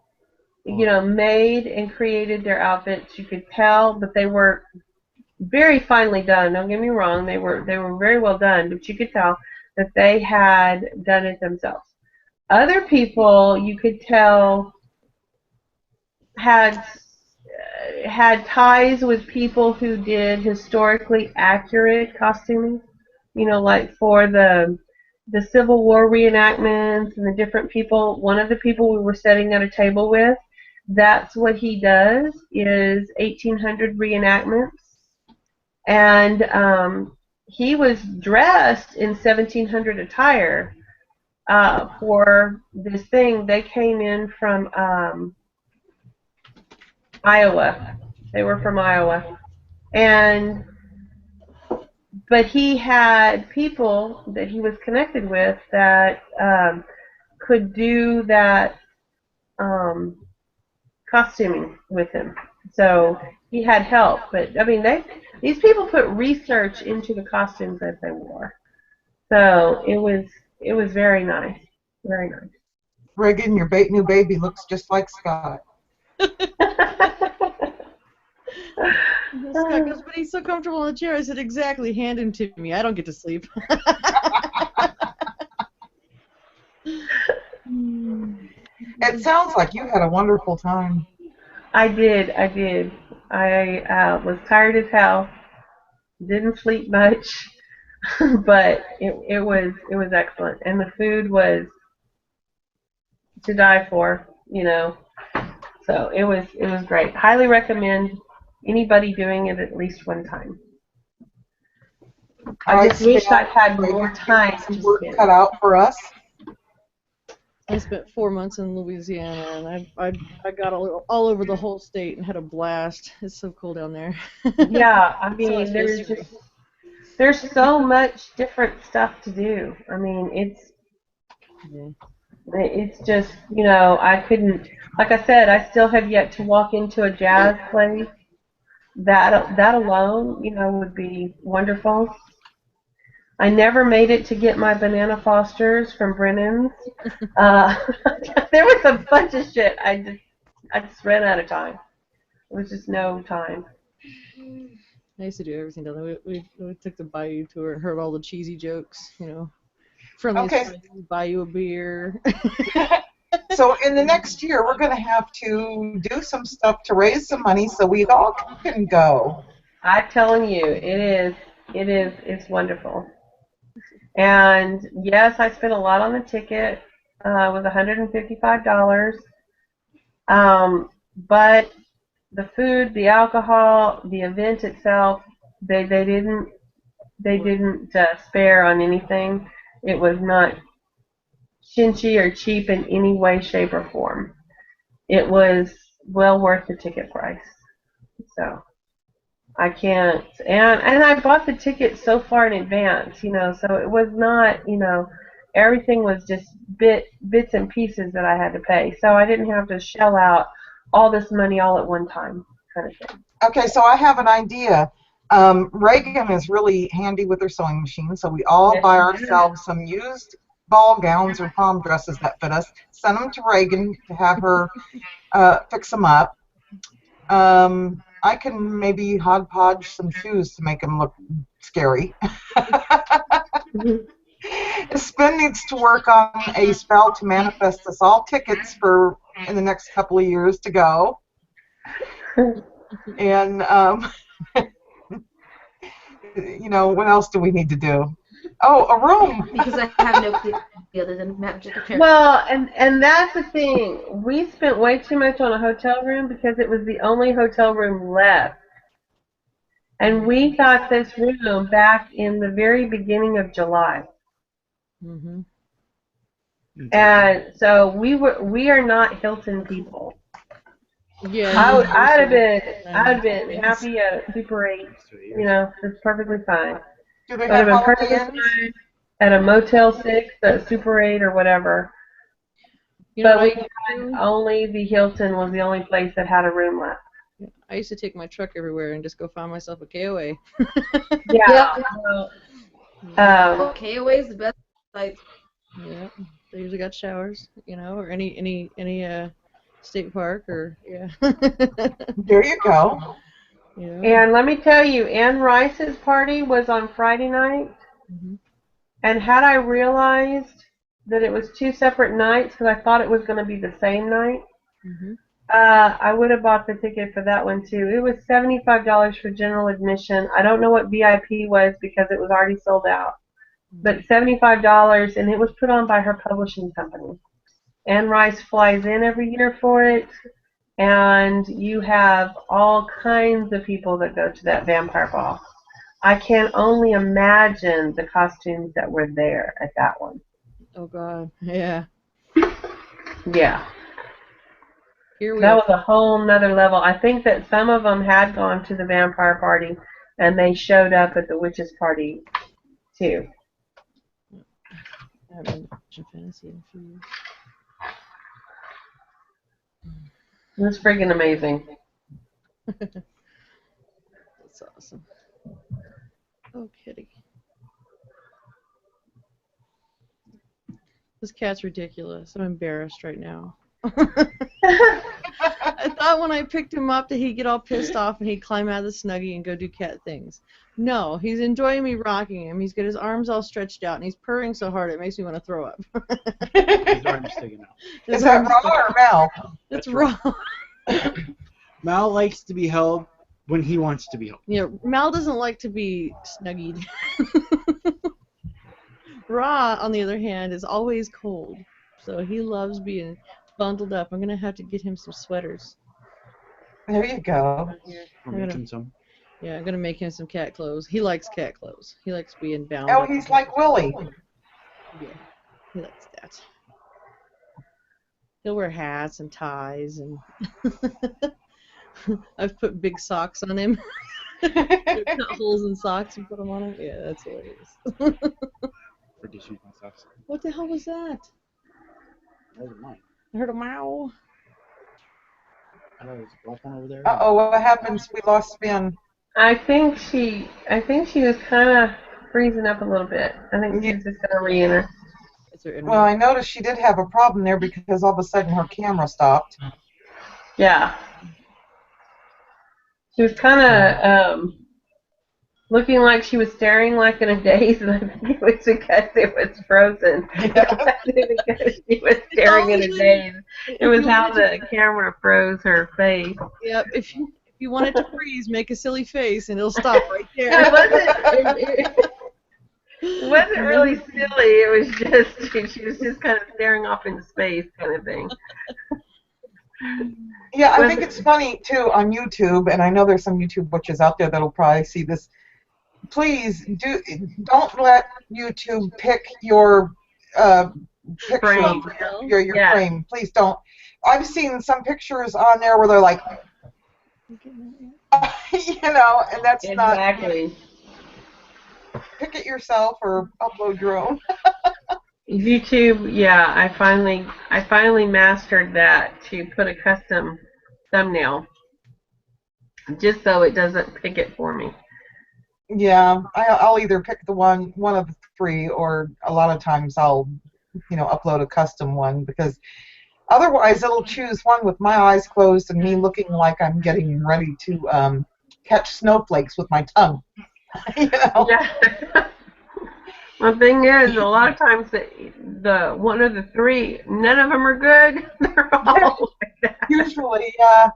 made and created their outfits. You could tell that they were very finely done. Don't get me wrong; they were very well done, but you could tell that they had done it themselves. Other people, you could tell, had had ties with people who did historically accurate costuming. Like for the Civil War reenactments and the different people. One of the people we were sitting at a table with, that's what he does is 1800 reenactments, and he was dressed in 1700 attire for this thing. They came in from Iowa. They were from Iowa, and but he had people that he was connected with that could do that um, costuming with him. So he had help, but I mean, these people put research into the costumes that they wore. So it was very nice, very Reagan, your new baby looks just like Scott. nice. Scott goes, but he's so comfortable in the chair. I said, exactly, hand him to me. I don't get to sleep. It sounds like you had a wonderful time. I did, I did. I was tired as hell. Didn't sleep much, but it was excellent, and the food was to die for. So it was great. Highly recommend anybody doing it at least one time. I I just wished spent I had more time some to work spend. cut out for us. I spent 4 months in Louisiana, and I got all over the whole state and had a blast. It's so cool down there. Yeah, I So much mean, history. there's so much different stuff to do. I mean, Yeah. it's just, I couldn't, like I said, I still have yet to walk into a jazz place. That alone, would be wonderful. I never made it to get my banana Fosters from Brennan's. Uh, there was a bunch of shit. I just ran out of time. There was just no time. I used to do everything down there. We took the Bayou tour and heard all the cheesy jokes, Friendliest Okay, friends, buy you a beer. so in the next year, we're going to have to do some stuff to raise some money so we all can go. I'm telling you, it's wonderful. And yes, I spent a lot on the ticket. It was $155. But the food, the alcohol, the event itself, they didn't spare on anything. It was not chinchy or cheap in any way, shape, or form. It was well worth the ticket price. So I can't, and I bought the ticket so far in advance, so it was not, everything was just bits and pieces that I had to pay. So I didn't have to shell out all this money all at one time, kind of thing. Okay, so I have an idea. Reagan is really handy with her sewing machine, so we all Yes, buy you did. ourselves some used ball gowns or prom dresses that fit us, send them to Reagan to have her fix them up. I can maybe hodgepodge some shoes to make them look scary. Spin needs to work on a spell to manifest us all tickets for in the next couple of years to go. And what else do we need to do? Oh, a room. Because I have no clue other than magic apparently. Well, and that's the thing. We spent way too much on a hotel room because it was the only hotel room left. And we got this room back in the very beginning of July. Hmm. And so we are not Hilton people. Yeah, I'd have been happy at Super 8. You know, it's perfectly fine. Do they I would have have been Holiday perfectly Inns? fine at a Motel 6, a Super 8, or whatever. You know But what we I used to had only the Hilton was the only place that had a room left. do? I used to take my truck everywhere and just go find myself a KOA. Yeah. Well, Well, KOA is the best site. Yeah, they usually got showers, you know, or any state park or yeah. There you go. Yeah. and let me tell you, Anne Rice's party was on Friday night. Hmm. And had I realized that it was two separate nights, because I thought it was going to be the same night, Hmm. I would have bought the ticket for that one too. It was $75 for general admission. I don't know what VIP was because it was already sold out. But $75, and it was put on by her publishing company. Anne Rice flies in every year for it, and you have all kinds of people that go to that vampire ball. I can only imagine the costumes that were there at that one. Oh God. Yeah. Yeah. Here we That are. was a whole nother level. I think that some of them had gone to the vampire party, and they showed up at the witches party too. I haven't been to Fashion Fantasy in a few years. It was freaking amazing. That's awesome. Oh, kitty. This cat's ridiculous. I'm embarrassed right now. I thought when I picked him up that he'd get all pissed off and he'd climb out of the Snuggie and go do cat things. No, he's enjoying me rocking him. He's got his arms all stretched out and he's purring so hard it makes me want to throw up. His arm's sticking out. Is that Raw or Mel? It's raw. Mal likes to be held when he wants to be held. Yeah, Mal doesn't like to be snuggied. Ra, on the other hand, is always cold. So he loves being bundled up. I'm going to have to get him some sweaters. There you go. Here. Or make him some. Yeah, I'm going to make him some cat clothes. He likes cat clothes. He likes being bound Oh, up. he's like Willie. Yeah, he likes that. He'll wear hats and ties and I've put big socks on him. Cut holes in socks and put them on him. Yeah, that's hilarious. For just using socks. What the hell was that? That wasn't mine. I heard a meow. I thought it was a black one over there. Uh-oh, what happens? We lost Spin. I think she was kind of freezing up a little bit. I think she's just gonna re-enter. Well, I noticed she did have a problem there because all of a sudden her camera stopped. Yeah. She was kind of looking like she was staring like in a daze, and I think it was because it was frozen. Because she was staring in a daze. It was how the camera froze her face. Yep. If you want it to freeze, make a silly face and it'll stop right there. It wasn't really silly. It was just she was just kind of staring off into space, kind of thing. Yeah, I think it's funny too on YouTube, and I know there's some YouTube witches out there that'll probably see this. Please don't let YouTube pick your picture Frame. for your frame. Please don't. I've seen some pictures on there where they're like, you know, and that's Exactly. not. Pick it yourself or upload your own. YouTube, yeah, I finally mastered that to put a custom thumbnail, just so it doesn't pick it for me. Yeah, I'll either pick the one of the three, or a lot of times I'll, upload a custom one, because otherwise it'll choose one with my eyes closed and me looking like I'm getting ready to catch snowflakes with my tongue. Yeah. The thing is, a lot of times the one of the three, none of them are good. They're all like that. Usually, yeah.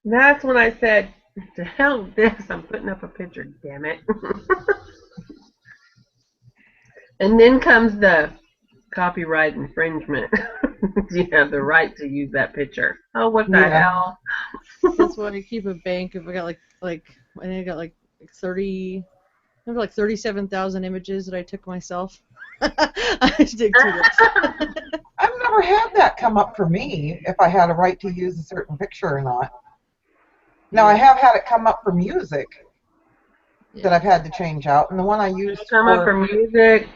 That's when I said, to hell with this, I'm putting up a picture, damn it. And then comes the copyright infringement. You have the right to use that picture. Oh, what the hell? That's why I keep a bank of, I got I think I got like 30, I have like 37,000 images that I took myself. I stick to this. I've never had that come up for me if I had a right to use a certain picture or not. Now, I have had it come up for music that I've had to change out, and the one I used Come up for music,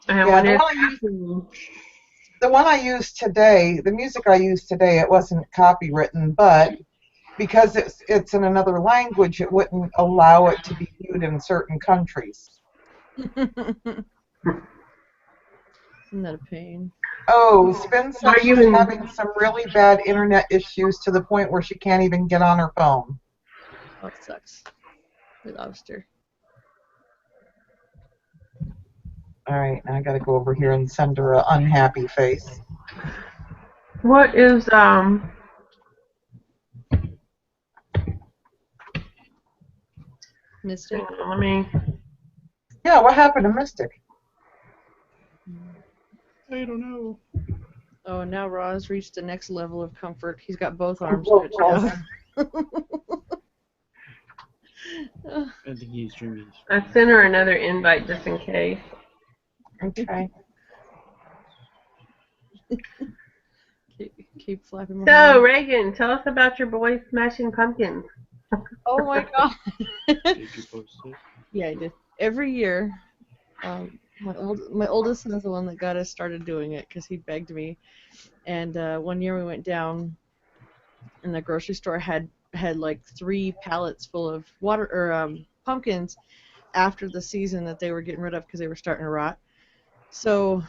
and yeah, when the it's one I used today, the music I used today, it wasn't copywritten, but because it's in another language, it wouldn't allow it to be viewed in certain countries. Isn't that a pain? Oh, Spin says Are you she's in? having some really bad internet issues to the point where she can't even get on her phone. Oh, it sucks. We lost her. All right, now I got to go over here and send her an unhappy face. What is Mystic? Let me. Yeah, what happened to Mystic? I don't know. Oh, now Ra's reached the next level of comfort. He's got both arms stretched out. I think he's dreaming. I sent her another invite just in case. Okay. Keep flapping So behind. Reagan, tell us about your boy smashing pumpkins. Oh my god. Did you post it? Yeah, I did. Every year, my oldest son is the one that got us started doing it because he begged me. And one year we went down, and the grocery store had like 3 pallets full of pumpkins after the season that they were getting rid of because they were starting to rot. So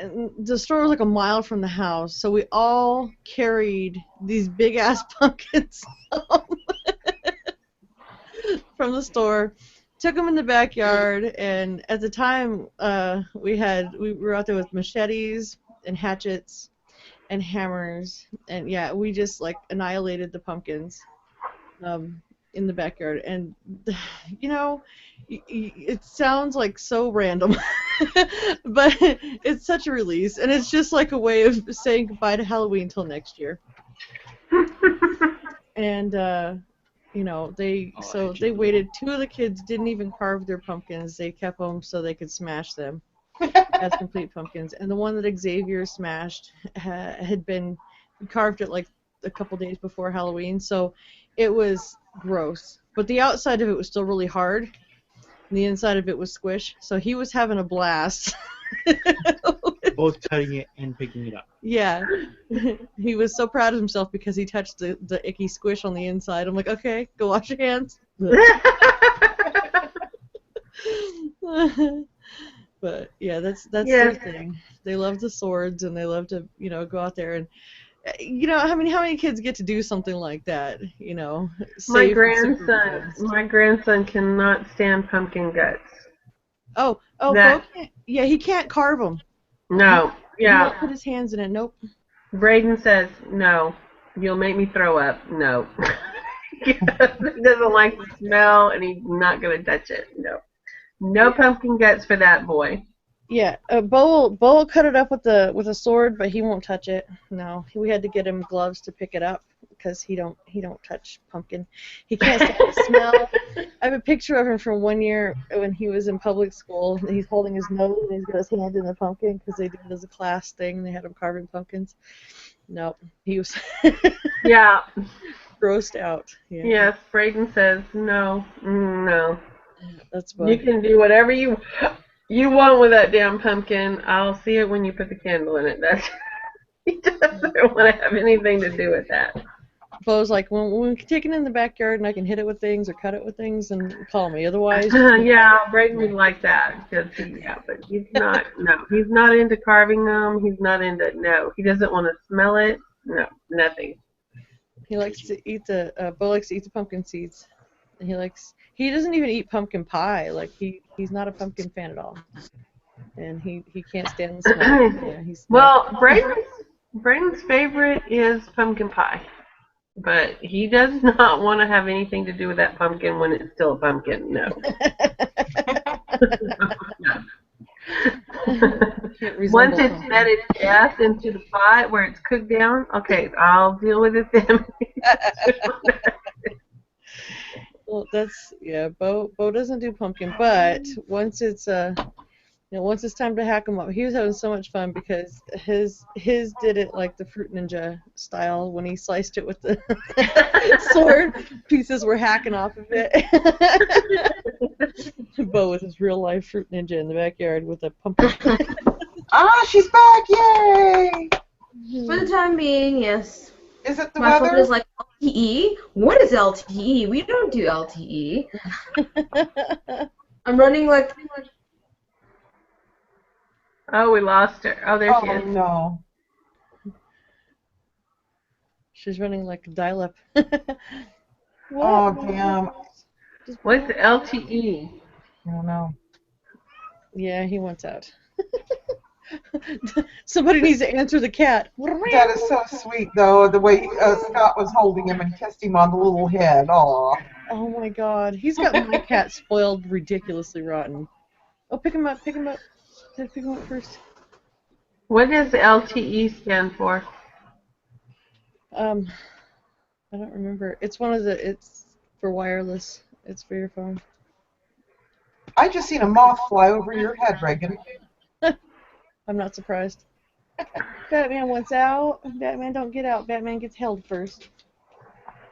and the store was like a mile from the house, so we all carried these big ass pumpkins home from the store, took them in the backyard, and at the time we were out there with machetes and hatchets and hammers, and yeah, we just like annihilated the pumpkins in the backyard. And you know, it sounds like so random, but it's such a release, and it's just like a way of saying goodbye to Halloween until next year. And you know, they waited. 2 of the kids didn't even carve their pumpkins. They kept them so they could smash them as complete pumpkins. And the one that Xavier smashed had been carved it like a couple days before Halloween, so it was gross. But the outside of it was still really hard, and the inside of it was squish. So he was having a blast. Both cutting it and picking it up. Yeah. He was so proud of himself because he touched the icky squish on the inside. I'm like, okay, go wash your hands. But yeah, that's their thing. They love the swords, and they love to, you know, go out there and, you know, how many kids get to do something like that, you know? My grandson cannot stand pumpkin guts. Oh, yeah, he can't carve them. No, He won't put his hands in it. Nope. Braden says no. You'll make me throw up. No. He doesn't like the smell, and he's not gonna touch it. No. No pumpkin guts for that boy. Yeah, Bo will cut it up with a sword, but he won't touch it. No, we had to get him gloves to pick it up because he don't touch pumpkin. He can't stand the smell. I have a picture of him from one year when he was in public school. And he's holding his nose and he's got his hand in the pumpkin because they did it as a class thing. They had him carving pumpkins. Nope, he was Yeah. grossed out. Yeah. Yes, Braden says no. No. That's You funny. can do whatever you want with that damn pumpkin. I'll see it when you put the candle in it. He doesn't want to have anything to do with that. Bo's like, when we take it in the backyard and I can hit it with things or cut it with things, and call me. Otherwise, Yeah, Braden would like that but he's not. No, he's not into carving them. He's not into. No, he doesn't want to smell it. No, nothing. he likes to eat Bo likes to eat the pumpkin seeds. And he doesn't even eat pumpkin pie. Like he's not a pumpkin fan at all. And he can't stand the smell. Yeah, Well, Braden's favorite is pumpkin pie, but he does not want to have anything to do with that pumpkin when it's still a pumpkin. No. Once it's fed its death into the pot where it's cooked down, okay, I'll deal with it then. Well, Bo doesn't do pumpkin, but once it's You know, once it's time to hack him up, he was having so much fun because his did it like the Fruit Ninja style when he sliced it with the sword. Pieces were hacking off of it. Bo with his real life Fruit Ninja in the backyard with a pumpkin. She's back! Yay! For the time being, yes. Is it the My phone weather? is like LTE. What is LTE? We don't do LTE. I'm running like. Oh, we lost her. Oh, there she Oh is. no. She's running like a dial-up. Oh damn. What's LTE? I don't know. Yeah, he wants out. Somebody needs to answer the cat. That is so sweet, though, the way Scott was holding him and kissed him on the little head. Aw. Oh my god, he's got my cat spoiled ridiculously rotten. Oh, pick him up, pick him up. Pick him up first. What does LTE stand for? I don't remember. It's one of the. It's for wireless. It's for your phone. I just seen a moth fly over your head, Reagan. I'm not surprised. Batman wants out. Batman don't get out. Batman gets held first.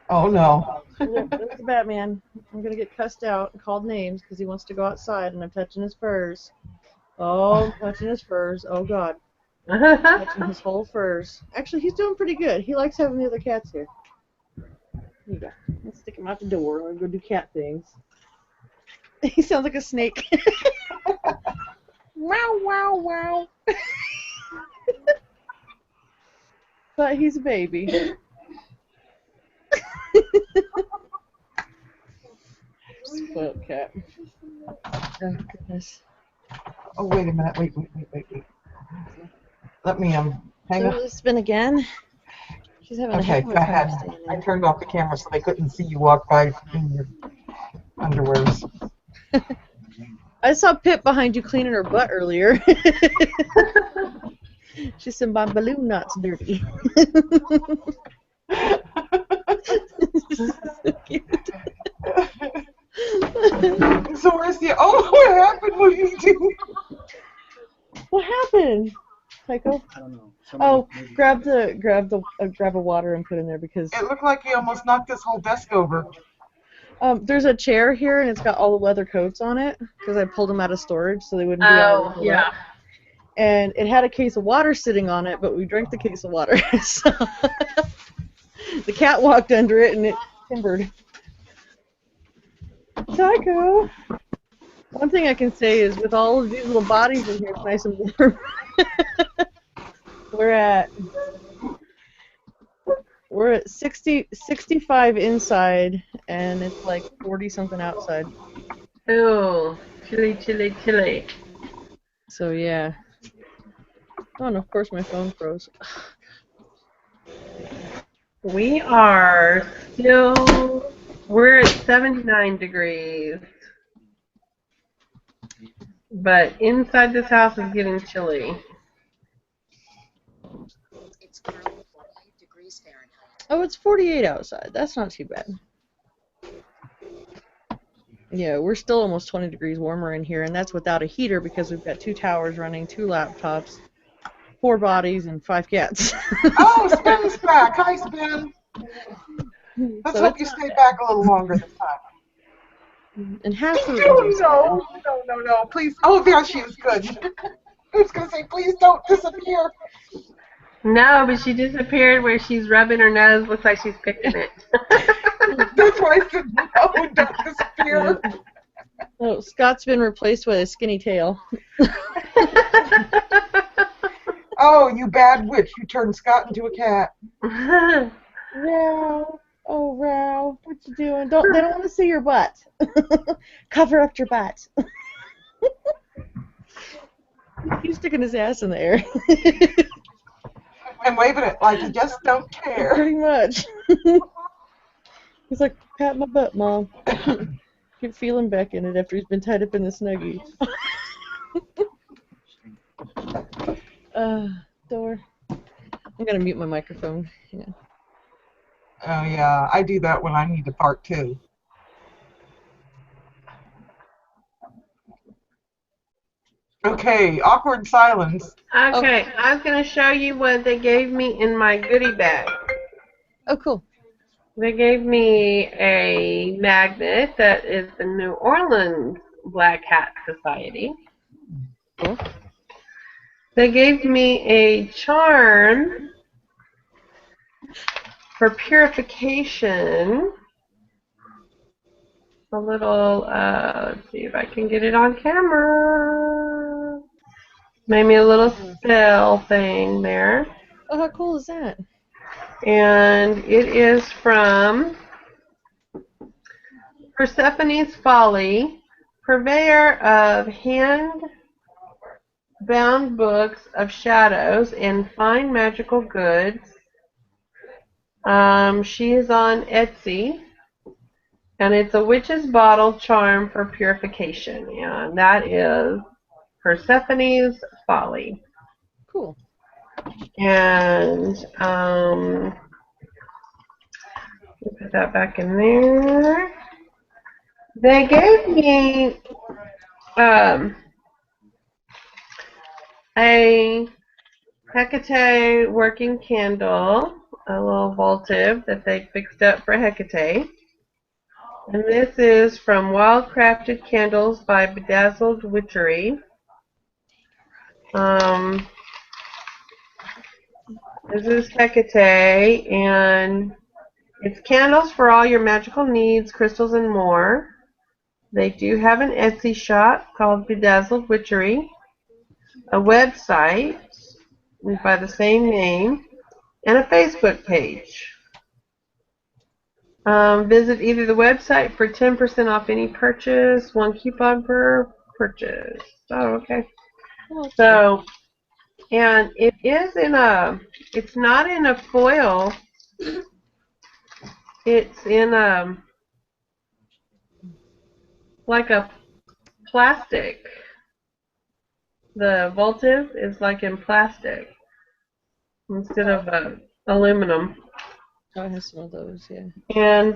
Oh no. Look, there's the Batman. I'm gonna get cussed out and called names because he wants to go outside and I'm touching his furs. Oh, I'm touching his furs. Oh god. Touching his whole furs. Actually, he's doing pretty good. He likes having the other cats here. Here you go. Let's stick him out the door and go do cat things. He sounds like a snake. Wow, wow, wow. But he's a baby. Spoiled cat. Oh, goodness. Oh, wait a minute. Wait. Let me, hang So on. spin again. She's having a Okay, heck of a go ahead. time staying I there. turned off the camera so they couldn't see you walk by in your underwears. I saw Pip behind you cleaning her butt earlier. She said my balloon knot's dirty. So cute. So where's the... Oh, what happened? What did you do? What happened, Tycho? I don't know. Oh, grab a water and put in there because It looked like he almost knocked this whole desk over. there's a chair here and it's got all the leather coats on it because I pulled them out of storage so they wouldn't be all Oh, rolled yeah. up. And it had a case of water sitting on it, but we drank the case of water. So the cat walked under it and it timbered. Tycho! One thing I can say is with all of these little bodies in here, it's nice and warm. We're at 65 inside, and it's like 40 something outside. Oh, chilly. So yeah. Oh, and of course my phone froze. We're at 79 degrees. But inside this house is getting chilly. It's currently 48 degrees Fahrenheit. Oh, it's 48 outside. That's not too bad. Yeah, we're still almost 20 degrees warmer in here, and that's without a heater because we've got 2 towers running, 2 laptops, 4 bodies, and 5 cats. Oh, Spin's back. Hi, Spin. Let's So hope you stay back a little longer this time. and half the No. Please. Oh, there she is. Good. I was going to say, please don't disappear. No, but she disappeared where she's rubbing her nose. Looks like she's picking it. That's why I said, no, don't disappear. Oh, Scott's been replaced with a skinny tail. Oh, you bad witch. You turned Scott into a cat. Row. Oh, Row. What you doing? They don't want to see your butt. Cover up your butt. He's sticking his ass in the air. And waving it like you just don't care. Pretty much. He's like, pat my butt, Mom. Keep feeling back in it after he's been tied up in the Snuggie. Door. I'm gonna mute my microphone. Yeah. Oh, yeah. I do that when I need to fart, too. Okay, awkward silence. Okay, I was going to show you what they gave me in my goodie bag. Oh, cool. They gave me a magnet that is the New Orleans Black Hat Society. Cool. They gave me a charm for purification. A little, let's see if I can get it on camera. Made me a little spell thing there. Oh, how cool is that? And it is from Persephone's Folly, purveyor of hand-bound books of shadows and fine magical goods. She is on Etsy, and it's a witch's bottle charm for purification, and that is Persephone's Folly. Cool. And put that back in there. They gave me a Hecate working candle, a little votive that they fixed up for Hecate. And this is from Wild Crafted Candles by Bedazzled Witchery. This is Hecate, and it's candles for all your magical needs, crystals, and more. They do have an Etsy shop called Bedazzled Witchery, a website by the same name, and a Facebook page. Visit either the website for 10% off any purchase, one coupon per purchase. Oh, okay. So, and it is in it's not in a foil. It's in like a plastic. The votive is like in plastic instead of aluminum. Oh, I have some of those, yeah. And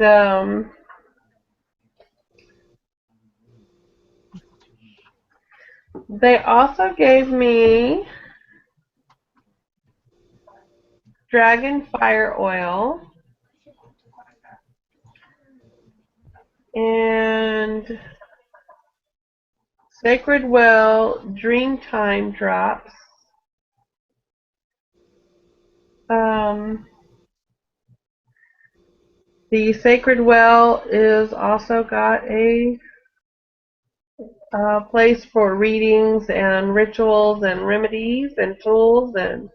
they also gave me dragon fire oil and Sacred Well Dreamtime drops. The Sacred Well is also got a place for readings and rituals and remedies and tools and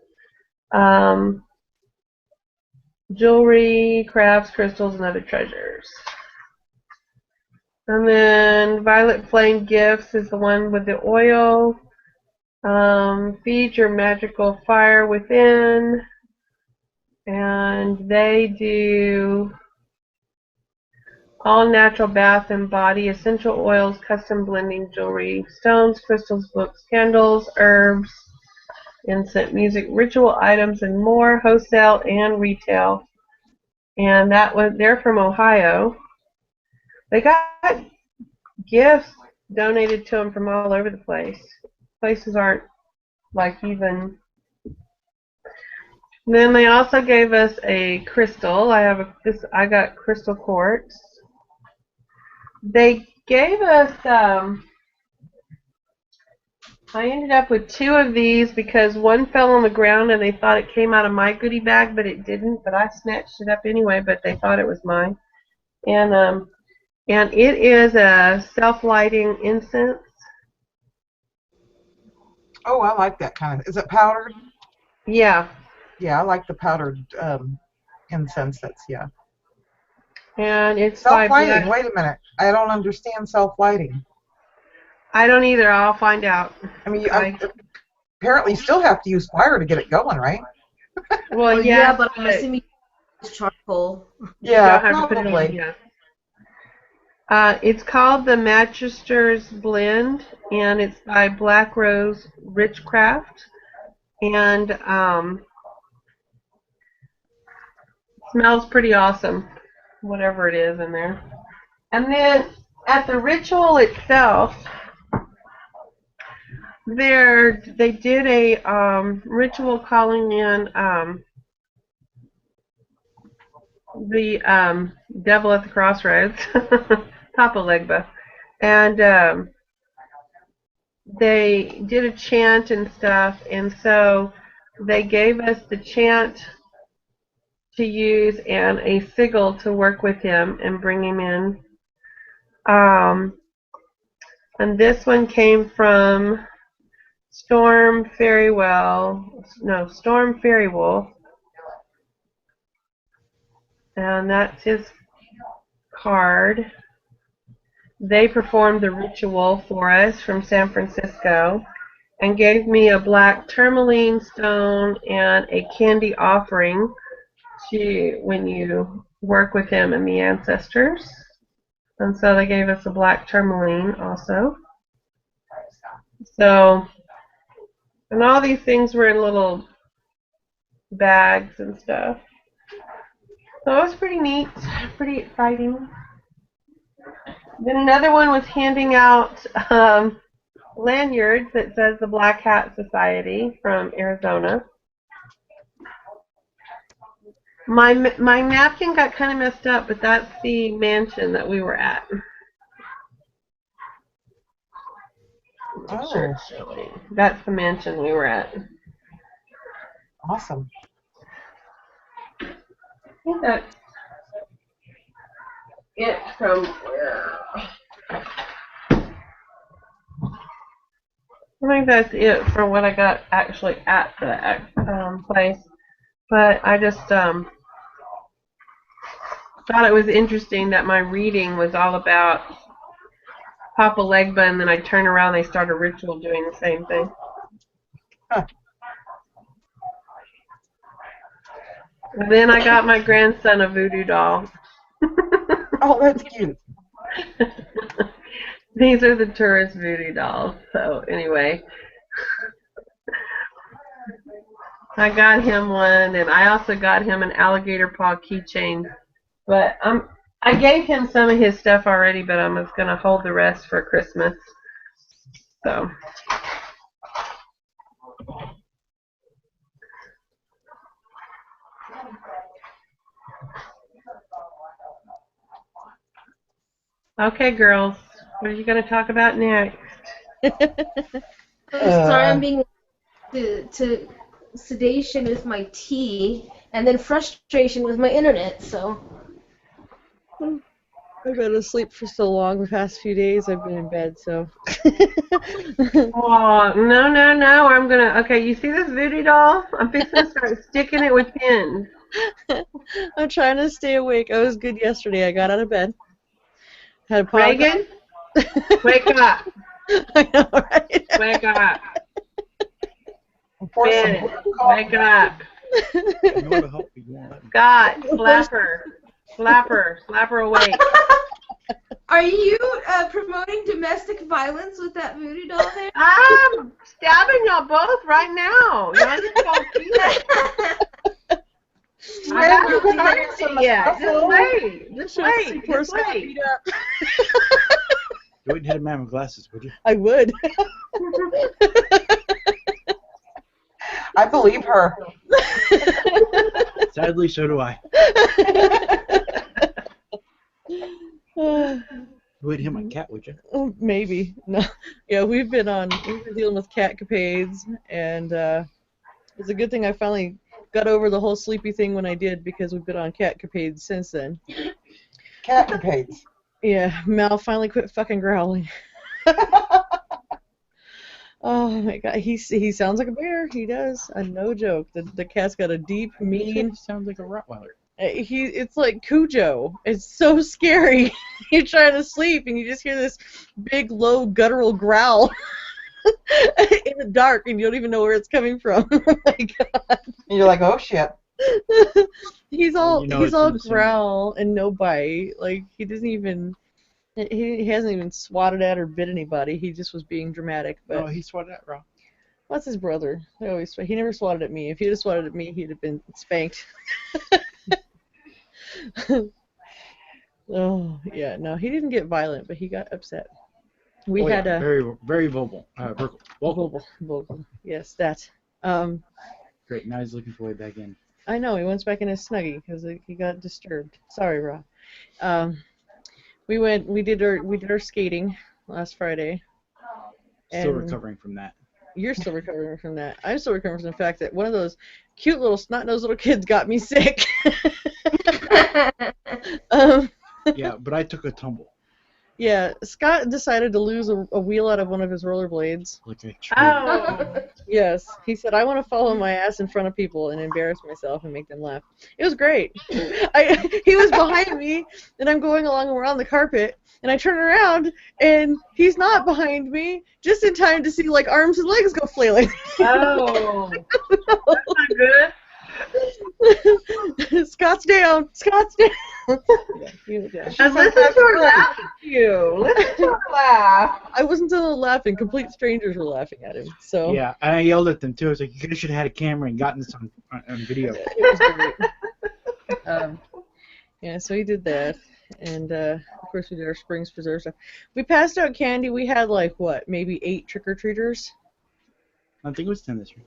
jewelry, crafts, crystals, and other treasures. And then Violet Flame Gifts is the one with the oil. Feed your magical fire within. And they do all natural bath and body, essential oils, custom blending jewelry, stones, crystals, books, candles, herbs, incense, music, ritual items, and more, wholesale and retail. And they're from Ohio. They got gifts donated to them from all over the place. Places aren't like even. And then they also gave us a crystal. I got crystal quartz. They gave us I ended up with 2 of these because one fell on the ground and they thought it came out of my goodie bag, but it didn't. But I snatched it up anyway, but they thought it was mine. And it is a self-lighting incense. Oh, I like that kind of. Is it powdered? Yeah. Yeah, I like the powdered incense. Yeah. And it's by Self-lighting. Black. Wait a minute. I don't understand self-lighting. I don't either. I'll find out. I mean, apparently you still have to use fire to get it going, right? Well, yeah, but I'm assuming it's charcoal. Yeah, You'll have to put it on, probably. yeah. It's called the Magister's Blend, and it's by Black Rose Richcraft. And smells pretty awesome, whatever it is in there. And then at the ritual itself, they did a ritual calling in the devil at the crossroads, Papa Legba, and they did a chant and stuff, and so they gave us the chant to use and a sigil to work with him and bring him in. And this one came from Storm Fairy Wolf, and that's his card. They performed the ritual for us from San Francisco and gave me a black tourmaline stone and a candy offering to when you work with him and the ancestors. And so they gave us a black tourmaline also. So, and all these things were in little bags and stuff. So it was pretty neat, pretty exciting. Then another one was handing out lanyards that says the Black Hat Society from Arizona. My napkin got kind of messed up, but that's the mansion that we were at. Oh, That's the mansion we were at. awesome. I think that's it from I think that's it for what I got actually at the place. But I just thought it was interesting that my reading was all about Papa Legba, and then I turn around and they start a ritual doing the same thing. Huh. And then I got my grandson a voodoo doll. Oh, that's cute. These are the tourist voodoo dolls. So anyway, I got him one, and I also got him an alligator paw keychain. But I gave him some of his stuff already, but I'm just gonna hold the rest for Christmas. So. Okay, girls. What are you going to talk about next? Sorry, I'm being to sedation with my tea, and then frustration with my internet. So. I've been asleep for so long the past few days. I've been in bed, so. Oh, no. I'm going to. Okay, you see this voodoo doll? I'm fixing to start sticking it with pins. I'm trying to stay awake. I was good yesterday. I got out of bed. Had a pot. Reagan, wake up. I know, right? Wake up. Ben, Wake up. Scott, slap her awake. Are you promoting domestic violence with that voodoo doll there? I'm stabbing y'all both right now. Y'all just don't see it. I haven't seen it yet. Just wait. You wouldn't hit a man with glasses, would you? I would. I believe her. Sadly, so do I. You wouldn't hit my cat, would you? Oh, maybe. No. Yeah, we've been dealing with cat capades, and it's a good thing I finally got over the whole sleepy thing when I did, because we've been on cat capades since then. Cat capades. Yeah, Mal finally quit fucking growling. Oh my god, he sounds like a bear. He does. No joke. The cat's got a deep, mean. Sounds like a Rottweiler. It's like Cujo. It's so scary. You're trying to sleep and you just hear this big, low, guttural growl in the dark, and you don't even know where it's coming from. Oh my god. And you're like, oh shit. he's all the growl and no bite. Like he doesn't even. He hasn't even swatted at or bit anybody. He just was being dramatic. But oh, he swatted at Rob. That's his brother. He never swatted at me. If he'd have swatted at me, he'd have been spanked. Oh, yeah, no, he didn't get violent, but he got upset. We Oh, had yeah, a very, very vocal. Vocal. vocal. Yes, that. Great. Now he's looking for way back in. I know he went back in his snuggie because he got disturbed. Sorry, Rob. Um, we did our skating last Friday. Still And recovering from that. you're still recovering from that. I'm still recovering from the fact that one of those cute little snot-nosed little kids got me sick. um, Yeah, but I took a tumble. yeah, Scott decided to lose a wheel out of one of his rollerblades. Like a tree. Oh. Yes, he said, I want to follow my ass in front of people and embarrass myself and make them laugh. It was great. He was behind me, and I'm going along and we're on the carpet, and I turn around, and he's not behind me, just in time to see, like, arms and legs go flailing. Oh. That's not good. Scott's down. Scott's down. Yeah, he was down. And listen to her laugh at you. Listen to her laugh. I wasn't the one laughing. Complete strangers were laughing at him. So Yeah, and I yelled at them too. I was like, you guys should have had a camera and gotten this on video. it was great. Yeah, so he did that, and of course we did our Springs Preserve stuff. We passed out candy. We had like what, maybe 8 trick-or-treaters, I think it was 10 this year.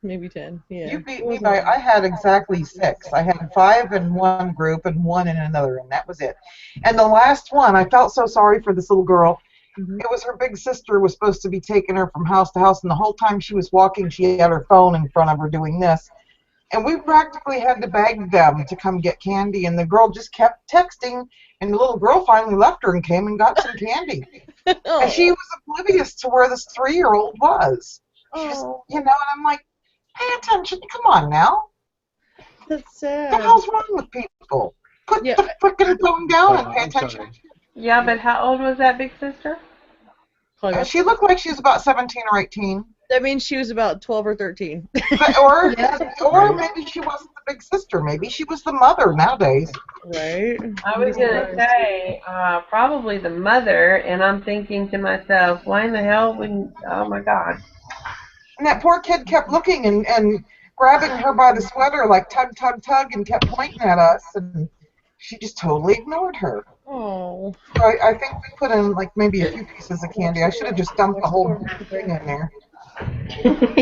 maybe 10. Yeah. You beat me by, I had exactly 6. I had 5 in one group and 1 in another, and that was it. And the last one, I felt so sorry for this little girl. Mhm. It was her big sister was supposed to be taking her from house to house, and the whole time she was walking, she had her phone in front of her doing this. And we practically had to beg them to come get candy, and the girl just kept texting, and the little girl finally left her and came and got some candy. And she was oblivious to where this 3-year-old was. She just, Oh, you know, and I'm like, pay attention. Come on now. that's What the sad. hell's wrong with people? Put Yeah. the frickin' phone down and pay I'm attention. sorry. Yeah, but how old was that big sister? Probably about- She looked like she was about 17 or 18. that means she was about 12 or 13. But, or Right. maybe she wasn't the big sister. Maybe she was the mother nowadays. Right? I was gonna say probably the mother, and I'm thinking to myself, why in the hell wouldn't? Oh my God! And that poor kid kept looking and grabbing her by the sweater like tug, tug, tug and kept pointing at us. And she just totally ignored her. Oh. So I think we put in like maybe a few pieces of candy. I should have just dumped the whole thing in there.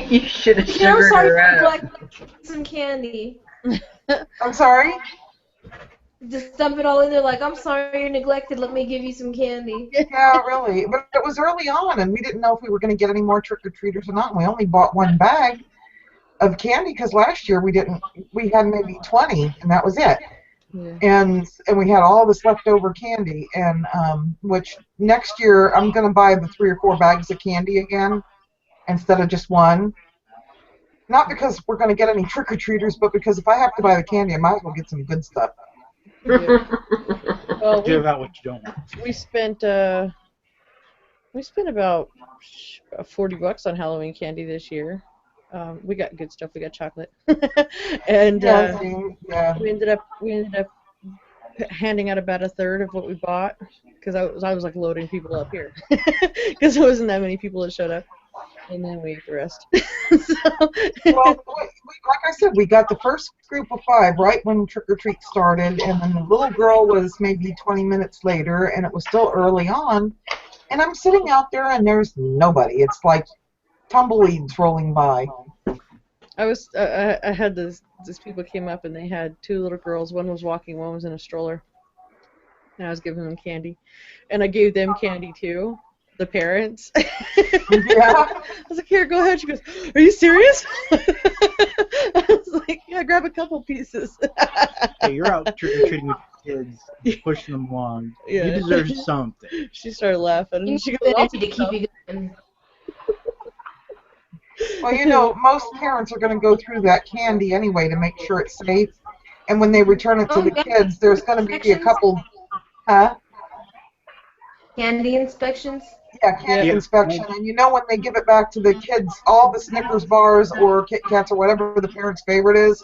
You should have You know, sugared sorry her for up. neglecting some candy. I'm sorry? Just dump it all in there like, I'm sorry you're neglected, let me give you some candy. Yeah, really. But it was early on, and we didn't know if we were going to get any more trick-or-treaters or not. And we only bought 1 bag of candy because last year we had maybe 20, and that was it. Yeah. And we had all this leftover candy, and which next year I'm going to buy the 3 or 4 bags of candy again instead of just 1. Not because we're going to get any trick-or-treaters, but because if I have to buy the candy, I might as well get some good stuff. Yeah. Well, Give out what you don't want. we spent about $40 on Halloween candy this year. We got good stuff. We got chocolate, and Yeah, yeah. we ended up handing out about a third of what we bought because I was like loading people up here because there wasn't that many people that showed up, and then we ate the rest. Well, like I said, we got the first group of 5 right when trick-or-treat started, and then the little girl was maybe 20 minutes later, and it was still early on. And I'm sitting out there, and there's nobody. It's like tumbleweeds rolling by. I had these people came up and they had 2 little girls. One was walking, one was in a stroller. And I was giving them candy, and I gave them candy too, the parents. Yeah. I was like, here, go ahead. She goes, are you serious? I was like, yeah, grab a couple pieces. Hey, you're out trick-or-treating with kids, pushing them along. Yeah. You deserve something. She started laughing, You and she need goes, I'll to take keep some. you going. Well, you know, most parents are going to go through that candy anyway to make sure it's safe. And when they return it to the kids, there's going to be a couple, huh? Candy inspections? Yeah, candy Yeah. inspection. And you know when they give it back to the kids, all the Snickers bars or Kit Kats or whatever the parent's favorite is,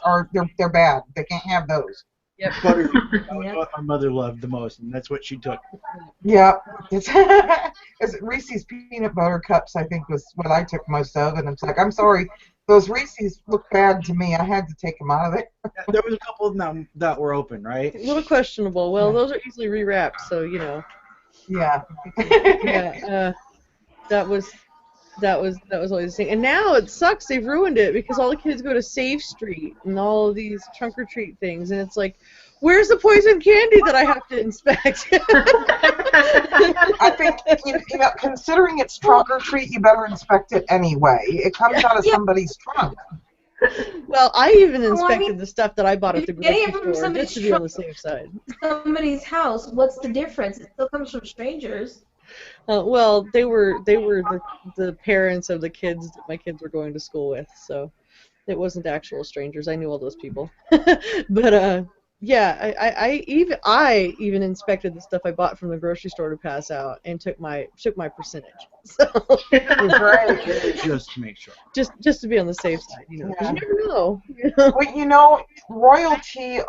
they're bad. They can't have those. Yep. Butterfield. That was what my mother loved the most, and that's what she took. Yeah. It's Reese's peanut butter cups, I think, was what I took most of. And it's like, I'm sorry, those Reese's look bad to me. I had to take them out of it. There was a couple of them that were open, right? A little questionable. Well, those are easily rewrapped, so you know. Yeah. Yeah. that was always the thing. And now it sucks. They've ruined it because all the kids go to Safe Street and all of these trunk or treat things, and it's like, where's the poison candy that I have to inspect? I think, considering it's trunk or treat, you better inspect it anyway. It comes out of Yeah. somebody's trunk. Well, I even Well, I inspected mean, the stuff that I bought if at the you're getting grocery it from store somebody's just to be on the safe side. somebody's house, what's the difference? It still comes from strangers. Well, they were the parents of the kids that my kids were going to school with, so it wasn't actual strangers. I knew all those people. But yeah, I even inspected the stuff I bought from the grocery store to pass out and took my percentage. So Right. Just to make sure. just to be on the safe side, because Yeah. you never know. Well, royalty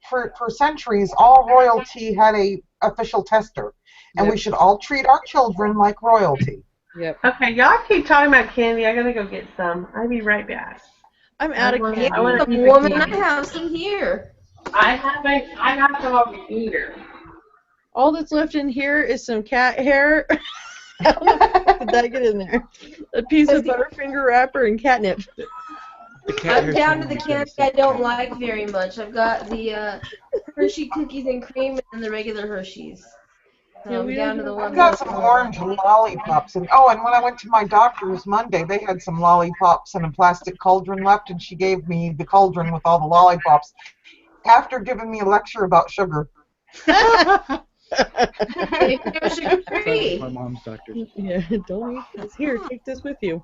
for centuries, all royalty had a official tester, and we Yep. should all treat our children like royalty. Yep. Okay, y'all keep talking about candy. I gotta go get some. I'll be right back. I'm out of Yeah, candy. I want a Some piece of woman, I candy. have some here. I got some over here. All that's left in here is some cat hair. How the fuck did that get in there? A piece of Butterfinger wrapper and catnip. The cat I'm hair's down to from the my candy I don't like very much. I've got the Hershey cookies and cream and the regular Hershey's. So Yeah, I'm we down don't to the have- I've ones got that some are orange lollipops, and when I went to my doctor's Monday, they had some lollipops in a plastic cauldron left, and she gave me the cauldron with all the lollipops after giving me a lecture about sugar. Maybe they're sugar-free. My mom's doctor. Yeah, don't eat this. Here, take this with you.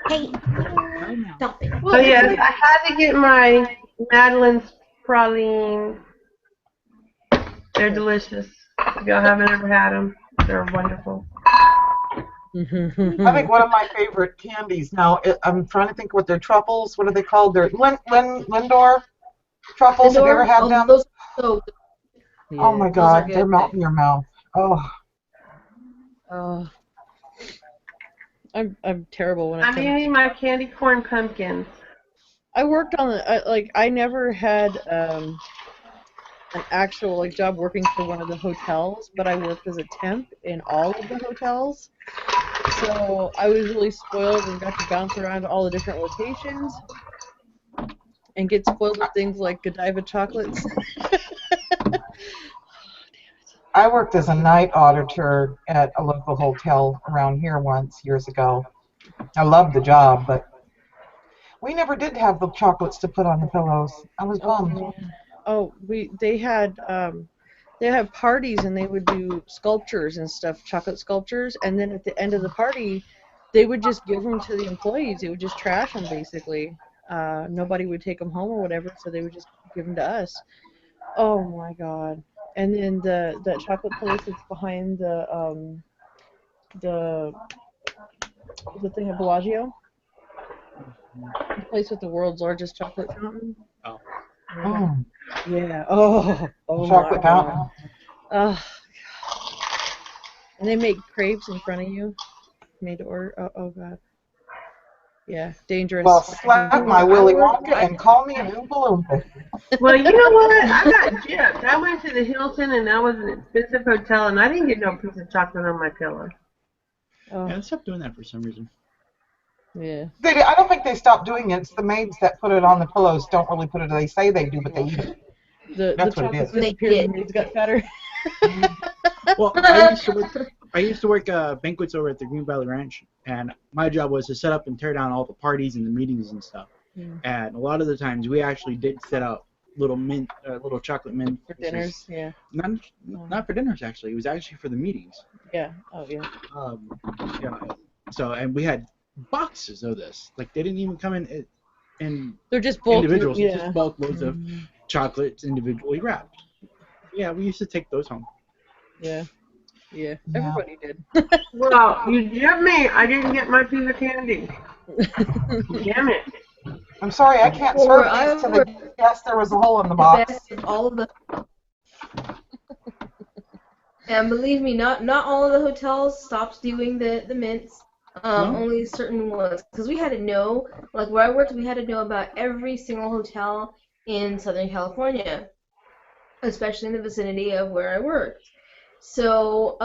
Hey, stop it. So yes, I had to get my Madeline's pralines. They're delicious. If y'all haven't ever had them, they're wonderful. I think one of my favorite candies now, I'm trying to think what they're truffles, what are they called? They're Lindor truffles. Have you ever had them? Those are so good. Yeah. Oh my Those are God, good. they're melting in your mouth. Oh, Oh. I'm terrible when it I'm comes. eating my candy corn pumpkins. I worked on I never had an actual job working for one of the hotels, but I worked as a temp in all of the hotels. So I was really spoiled and got to bounce around to all the different locations and get spoiled with things like Godiva chocolates. I worked as a night auditor at a local hotel around here once years ago. I loved the job, but we never did have the chocolates to put on the pillows. I was bummed. Oh, they had parties and they would do sculptures and stuff, chocolate sculptures, and then at the end of the party, they would just give them to the employees. They would just trash them basically. Nobody would take them home or whatever, so they would just give them to us. Oh my God! And then that chocolate place that's behind the thing at Bellagio, the place with the world's largest chocolate fountain. Oh. Mm, Yeah. Oh my chocolate God. fountain. Oh, and they make crepes in front of you, made to order. Oh God. Yeah, dangerous. Well, slap my Willy Wonka and call me an Oompa Loompa. Well, you know what? I got gypped. I went to the Hilton, and that was an expensive hotel, and I didn't get no piece of chocolate on my pillow. Oh, Yeah, I stopped doing that for some reason. yeah. I don't think they stopped doing it. It's the maids that put it on the pillows don't really put it. They say they do, but they eat it. The That's what it chocolates is. disappeared and the maids got fatter. Well, I used to work banquets over at the Green Valley Ranch, and my job was to set up and tear down all the parties and the meetings and stuff. Mm. And a lot of the times we actually did set out little chocolate mint For dinners, yeah. Not for dinners actually. It was actually for the meetings. Yeah. Oh yeah. Yeah. So and we had boxes of this. Like they didn't even come in They're just bulk. individuals. Yeah. It's just bulk loads of chocolates individually wrapped. Yeah, we used to take those home. Yeah. Yeah. Yeah. Everybody did. Well, you gypped me. I didn't get my piece of candy. Damn it. I'm sorry, I can't serve these to the guests. There was a hole in the box. Best of all of the. And believe me, not all of the hotels stopped doing the mints. Only certain ones, because we had to know, like where I worked, we had to know about every single hotel in Southern California, especially in the vicinity of where I worked. So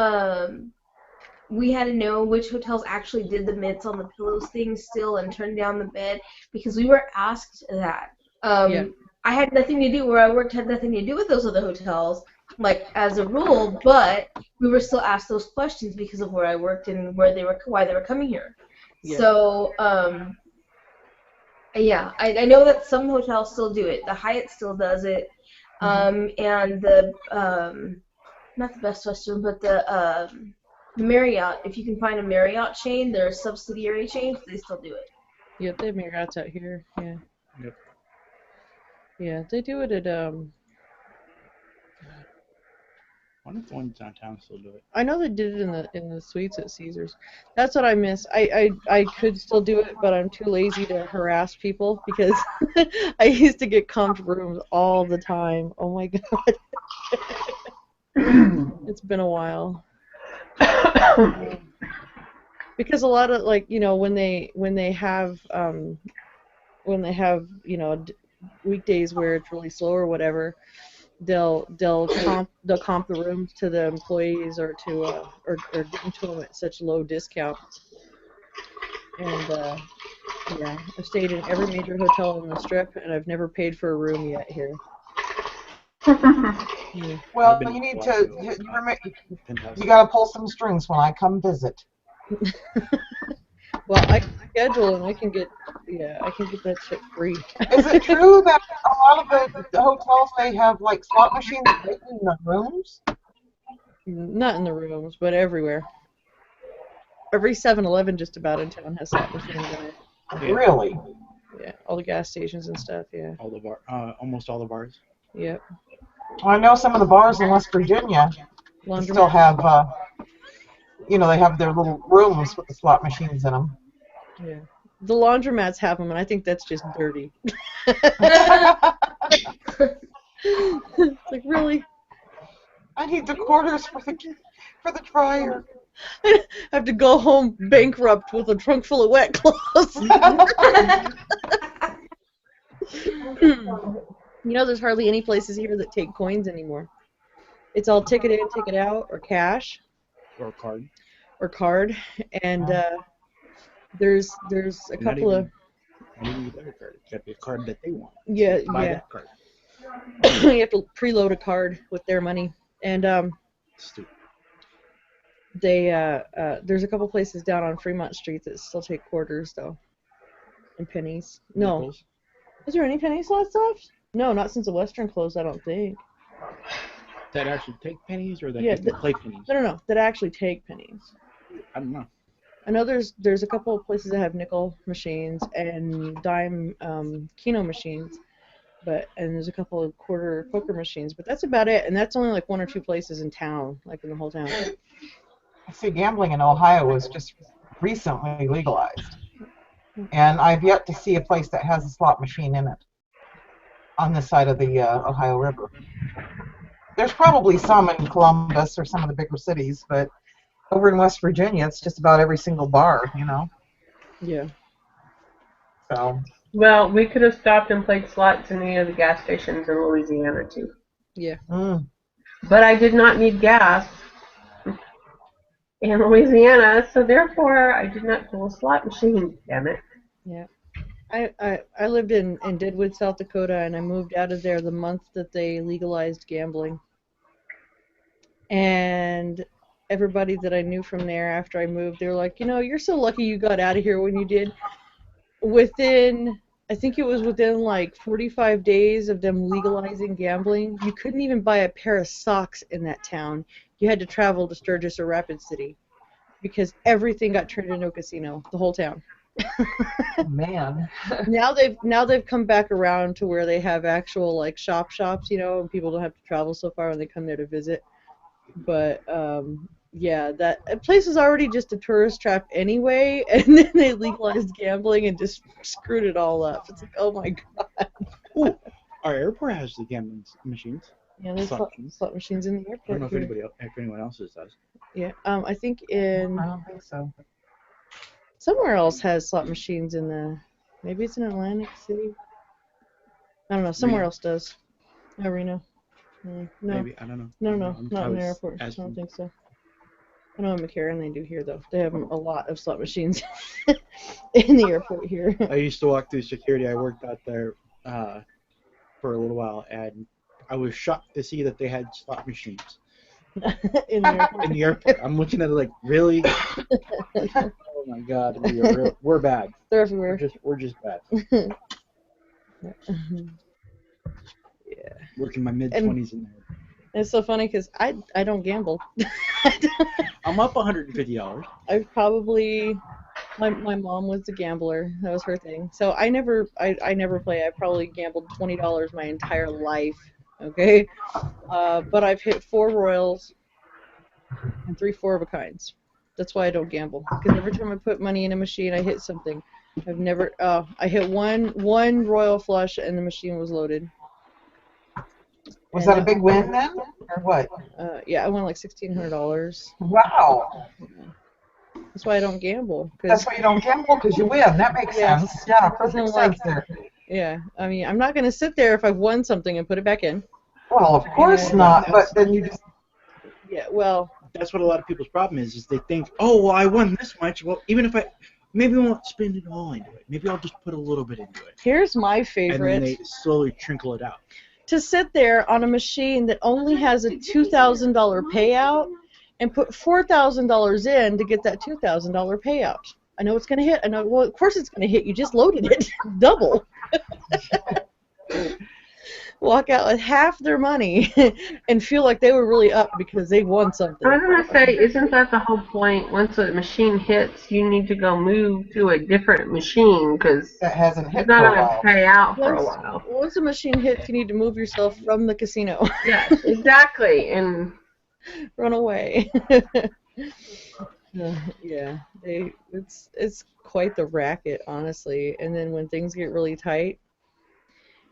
we had to know which hotels actually did the mitts on the pillows thing still and turned down the bed because we were asked that. Yeah. I had nothing to do where I worked had nothing to do with those other hotels, like as a rule, but we were still asked those questions because of where I worked and why they were coming here. Yeah. So yeah, I know that some hotels still do it. The Hyatt still does it, and the not the Best Western, but the Marriott. If you can find a Marriott chain, they're subsidiary chains. They still do it. Yep, they have Marriott's out here. Yeah. Yep. Yeah, they do it at I wonder if the ones downtown still do it. I know they did it in the suites at Caesars. That's what I miss. I could still do it, but I'm too lazy to harass people because I used to get comped rooms all the time. Oh my god. It's been a while. Because a lot of like, you know, when they have weekdays where it's really slow or whatever, they'll comp the rooms to the employees or to or give them to them at such low discount. And yeah, I've stayed in every major hotel on the Strip, and I've never paid for a room yet here. Yeah. Well, I've been you need a lot to. You got to pull some strings when I come visit. Well, I can schedule and I can get that shit free. Is it true that a lot of the hotels they have like slot machines right in the rooms? Not in the rooms, but everywhere. Every 7-Eleven just about in town has slot machines in it. Yeah. Really? Yeah, all the gas stations and stuff. Yeah. All the almost all the bars. Yep. Well, I know some of the bars in West Virginia still Laundromat. have, they have their little rooms with the slot machines in them. Yeah. The laundromats have them, and I think that's just dirty. It's like, really? I need the quarters for the dryer. I have to go home bankrupt with a trunk full of wet clothes. You know, there's hardly any places here that take coins anymore. It's all ticket in, ticket out, or cash, Or card. or card. And there's a couple of Not even their card. It's got to be a card that they want. yeah. Buy that card. You have to preload a card with their money, and Stupid. they there's a couple places down on Fremont Street that still take quarters though, and pennies. No, Nickels. is there any penny slots left? No, not since the Western closed. I don't think. That actually take pennies or that Yeah, just play pennies? No, that actually take pennies. I don't know. I know there's a couple of places that have nickel machines and dime Keno machines, and there's a couple of quarter poker machines, but that's about it. And that's only like one or two places in town, like in the whole town. See, gambling in Ohio was just recently legalized, and I've yet to see a place that has a slot machine in it on this side of the Ohio River. There's probably some in Columbus or some of the bigger cities, but over in West Virginia, it's just about every single bar, Yeah. So. Well, we could have stopped and played slots in any of the gas stations in Louisiana too. Yeah. But I did not need gas in Louisiana, so therefore I did not pull a slot machine. Damn it. Yeah. I lived in Deadwood, South Dakota, and I moved out of there the month that they legalized gambling. And everybody that I knew from there after I moved, they were like, you're so lucky you got out of here when you did. I think it was within like 45 days of them legalizing gambling, you couldn't even buy a pair of socks in that town. You had to travel to Sturgis or Rapid City because everything got turned into a casino, the whole town. Man. Now they've come back around to where they have actual like shops, and people don't have to travel so far when they come there to visit. But yeah, that place was already just a tourist trap anyway, and then they legalized gambling and just screwed it all up. It's like, oh my god. Ooh, our airport has the gambling machines. Yeah, there's slot machines in the I airport. don't know if anyone else's does. Yeah, I think in I don't think so. somewhere else has slot machines maybe it's in Atlantic City. I don't know. Somewhere else does. Reno. No, Maybe, I don't know. no, I'm not in the always airport. I asking. don't think so. I know in McCarran they do here though. They have a lot of slot machines in the airport here. I used to walk through security. I worked out there for a little while, and I was shocked to see that they had slot machines In the airport. in the airport. I'm looking at it like, really? Oh my God, we're bad. They're everywhere. We're just bad. Yeah. Working my mid-20s in there. It's so funny because I don't gamble. I'm up $150. I've probably my mom was a gambler. That was her thing. So I never play. I probably gambled $20 my entire life. Okay. But I've hit 4 Royals and 3 4 of a kinds. That's why I don't gamble. Because every time I put money in a machine, I hit something. I've never. I hit one Royal flush and the machine was loaded. Was that a big win then, or what? Yeah, I won like $1,600. Wow. That's why I don't gamble. That's why you don't gamble, because you win. That makes Yes. sense. Yeah, Because perfect I'm like, sense there. yeah. I mean, I'm not gonna sit there if I've won something and put it back in. Well, of course Yeah. not, but then you just... Yeah. Well, That's what a lot of people's problem is they think, oh, well, I won this much. Well, even if maybe I won't spend it all into it. Maybe I'll just put a little bit into it. here's my And favorite. then they slowly trickle it out. To sit there on a machine that only has a $2,000 payout and put $4,000 in to get that $2,000 payout. I know it's going to hit. I know. Well, of course it's going to hit. You just loaded it double. Walk out with half their money and feel like they were really up because they won something. I was going to say, isn't that the whole point? Once a machine hits, you need to go move to a different machine because That hasn't it's hit not for a going to while. pay out for a while. Once a machine hits, you need to move yourself from the casino. Yes, exactly. And Run away. Yeah, it's quite the racket, honestly. And then when things get really tight,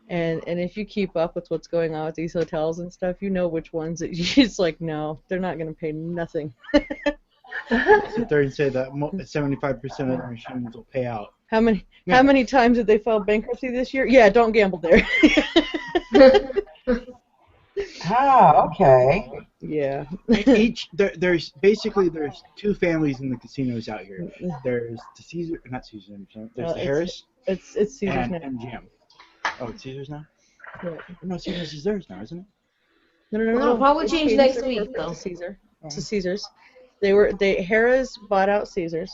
and if you keep up with what's going on with these hotels and stuff, you know which ones that you just like, no, they're not going to pay nothing. Sit there and say that 75% of the machines will pay out. How many times did they file bankruptcy this year? Yeah, don't gamble there. Ah, okay. Yeah. There's 2 families in the casinos out here. There's the Caesar, not Caesar. There's the Harris It's Caesar's and now. MGM. Oh, it's Caesar's now? Yeah. No, Caesar's is theirs now, isn't it? No. It'll probably They change changed next their week, corporate though. To Caesar. Oh. To Caesar's. Harris bought out Caesar's,